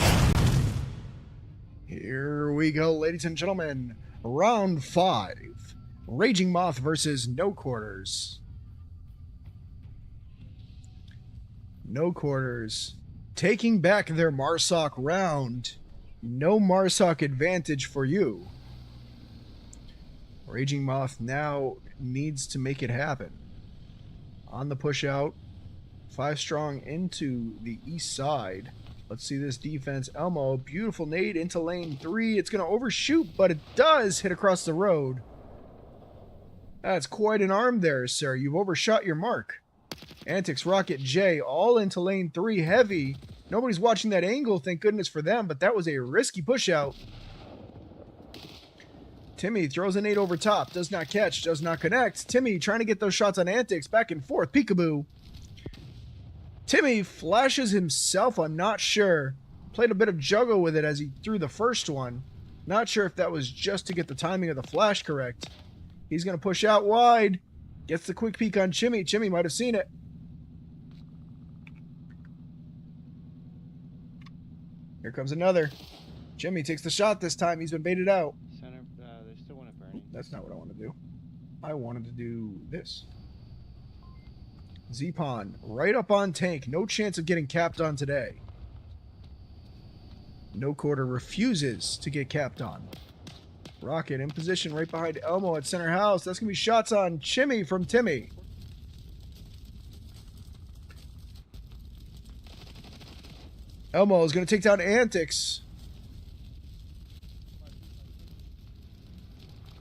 Here we go, ladies and gentlemen. Round 5. Raging Moth versus No Quarters. No Quarters taking back their Marsoc round. No Marsoc advantage for you. Raging Moth now needs to make it happen. On the push out, 5 strong into the east side. Let's see this defense. Elmo, beautiful nade into lane 3. It's going to overshoot, but it does hit across the road. That's quite an arm there, sir. You've overshot your mark. Antics, Rocket, J, all into lane 3 heavy. Nobody's watching that angle, thank goodness for them, but that was a risky push out. Timmy throws a nade over top, does not catch, does not connect. Timmy trying to get those shots on Antics, back and forth, peekaboo. Timmy flashes himself, I'm not sure. Played a bit of juggle with it as he threw the first one. Not sure if that was just to get the timing of the flash correct. He's going to push out wide. Gets the quick peek on Chimmy. Chimmy might have seen it. Here comes another. Jimmy takes the shot this time. He's been baited out. Center, there's still one at Bernie. That's not what I want to do. I wanted to do this. Z-Pon right up on tank. No chance of getting capped on today. No Quarter refuses to get capped on. Rocket in position right behind Elmo at center house. That's going to be shots on Chimmy from Timmy. Elmo is going to take down Antics.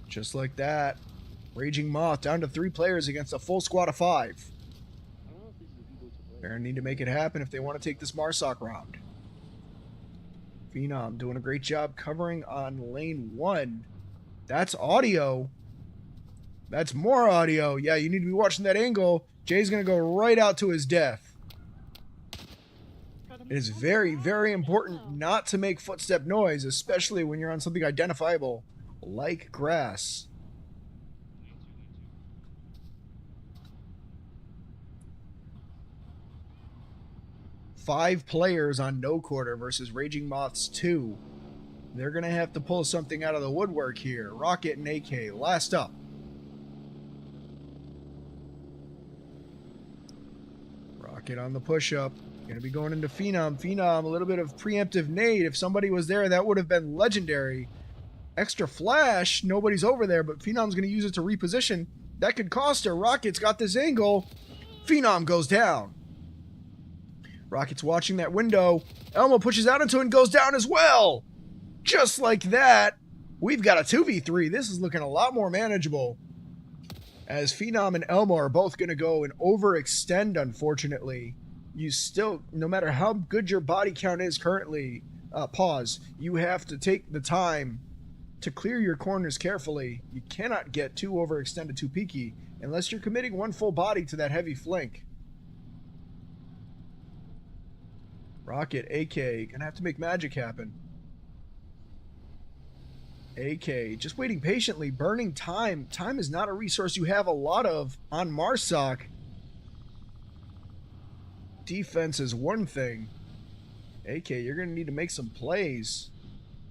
Just like that. Raging Moth down to 3 players against a full squad of 5. They're going to need to make it happen if they want to take this Marsoc round. Phenom doing a great job covering on lane 1. That's audio. That's more audio. Yeah, you need to be watching that angle. Jay's going to go right out to his death. It is very, very important not to make footstep noise, especially when you're on something identifiable like grass. Five players on No Quarter versus Raging Moth's 2. They're going to have to pull something out of the woodwork here. Rocket and AK, last up. Rocket on the push-up. Going to be going into Phenom. Phenom, a little bit of preemptive nade. If somebody was there, that would have been legendary. Extra flash. Nobody's over there, but Phenom's going to use it to reposition. That could cost her. Rocket's got this angle. Phenom goes down. Rocket's watching that window. Elmo pushes out into it and goes down as well. Just like that, we've got a 2v3. This is looking a lot more manageable. As Phenom and Elmo are both going to go and overextend, unfortunately. You still, no matter how good your body count is currently, pause. You have to take the time to clear your corners carefully. You cannot get too overextended, too peaky, unless you're committing one full body to that heavy flank. Rocket, AK, gonna have to make magic happen. AK, just waiting patiently, burning time. Time is not a resource you have a lot of on Marsoc. Defense is one thing. AK, you're gonna need to make some plays.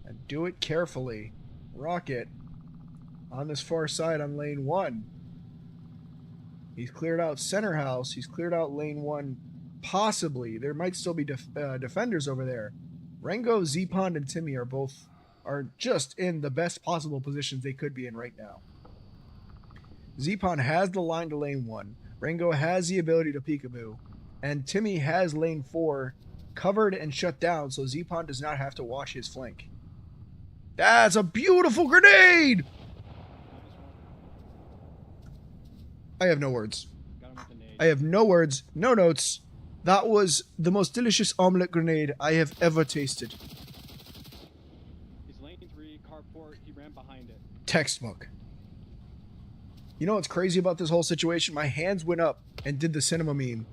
And do it carefully. Rocket, on this far side on lane 1. He's cleared out center house. He's cleared out lane 1. Possibly. There might still be defenders over there. Rango, Z-Pond, and Timmy are just in the best possible positions they could be in right now. Z-Pond has the line to lane 1. Rango has the ability to peekaboo. And Timmy has lane 4 covered and shut down so Zpon does not have to watch his flank. That's a beautiful grenade! I have no words. Got him with the nade. I have no words, no notes. That was the most delicious omelet grenade I have ever tasted. He's lane 3, carport. He ran behind it. Textbook. You know what's crazy about this whole situation? My hands went up and did the cinema meme.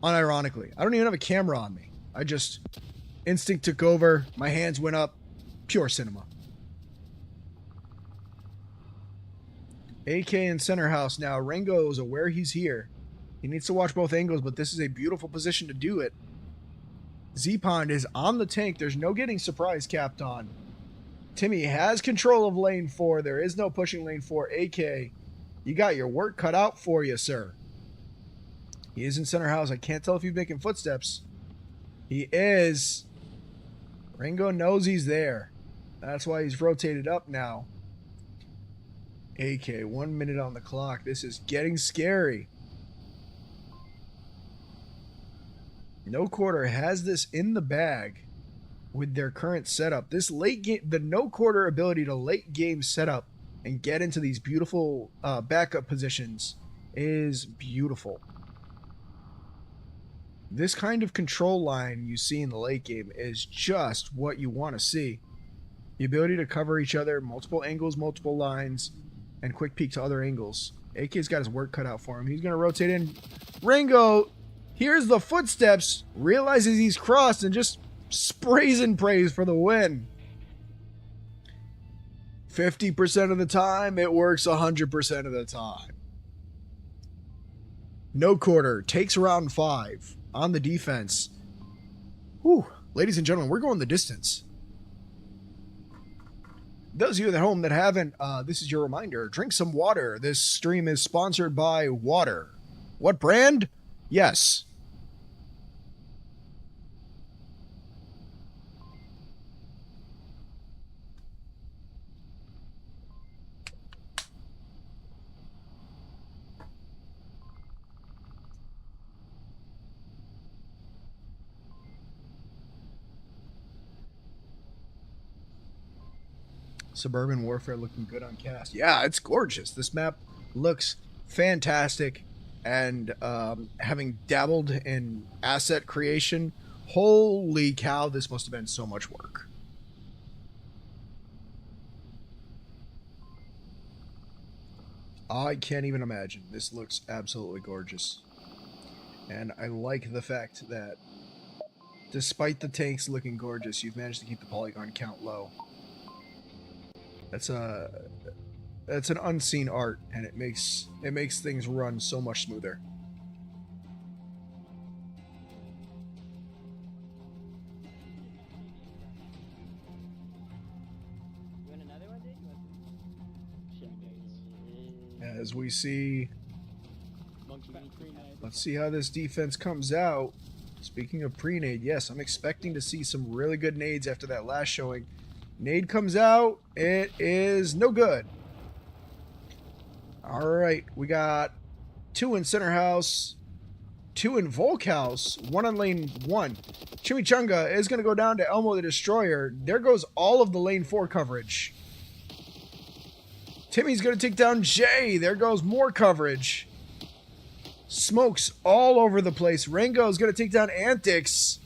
Unironically. I don't even have a camera on me. I just... instinct took over. My hands went up. Pure cinema. AK in center house now. Rango is aware he's here. He needs to watch both angles, but this is a beautiful position to do it. Zpon is on the tank. There's no getting surprise capped on. Timmy has control of lane 4. There is no pushing lane 4. AK, you got your work cut out for you, sir. He is in center house. I can't tell if he's making footsteps. He is. Rango knows he's there. That's why he's rotated up now. AK, 1 minute on the clock. This is getting scary. No Quarter has this in the bag with their current setup. This late game, the No Quarter ability to late game setup and get into these beautiful backup positions is beautiful. This kind of control line you see in the late game is just what you want to see. The ability to cover each other, multiple angles, multiple lines, and quick peek to other angles. AK's got his work cut out for him. He's going to rotate in. Rango hears the footsteps, realizes he's crossed, and just sprays and prays for the win. 50% of the time, it works 100% of the time. No Quarter takes round 5 on the defense. Whew. Ladies and gentlemen, we're going the distance. Those of you at home that haven't, this is your reminder. Drink some water. This stream is sponsored by water. What brand? Yes. Suburban Warfare looking good on cast. Yeah, it's gorgeous. This map looks fantastic. And having dabbled in asset creation, holy cow, this must have been so much work. I can't even imagine. This looks absolutely gorgeous. And I like the fact that despite the tanks looking gorgeous, you've managed to keep the polygon count low. That's an unseen art, and it makes things run so much smoother. You want another one, dude? You want As we see, Monkey pre-nade. let's see how this defense comes out. Speaking of pre-nade, yes, I'm expecting to see some really good nades after that last showing. Nade comes out. It is no good. All right, we got 2 in center house, 2 in Volk house, 1 on lane 1. Chimichanga is going to go down to Elmo the Destroyer. There goes all of the lane 4 coverage. Timmy's going to take down Jay. There goes more coverage. Smokes all over the place. Rango is going to take down Antics.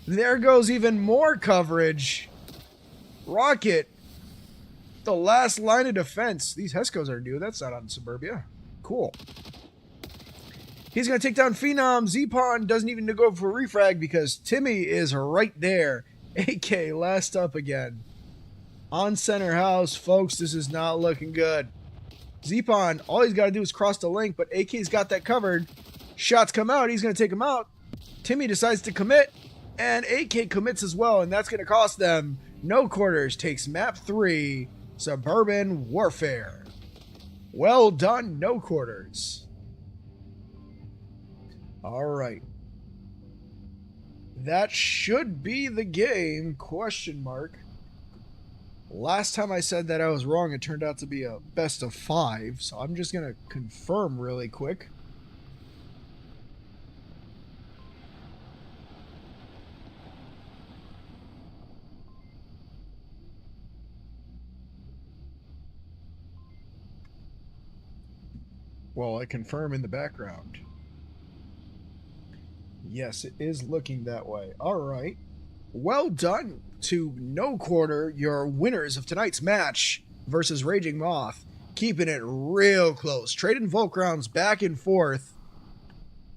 There goes even more coverage. Rocket, the last line of defense. These Hescos are new. That's not on Suburbia. Cool. He's going to take down Phenom. Zpon doesn't even need to go for refrag because Timmy is right there. AK last up again. On center house, folks, this is not looking good. Zpon, all he's got to do is cross the link, but AK's got that covered. Shots come out. He's going to take them out. Timmy decides to commit, and AK commits as well, and that's going to cost them. No Quarters takes map 3, Suburban Warfare. Well done, No Quarters. All right. That should be the game, question mark. Last time I said that I was wrong, it turned out to be a best of 5, so I'm just going to confirm really quick. Well, I confirm in the background. Yes, it is looking that way. All right. Well done to No Quarter, your winners of tonight's match versus Raging Moth. Keeping it real close. Trading Volk rounds back and forth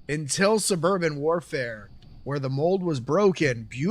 until Suburban Warfare, where the mold was broken. Beautiful.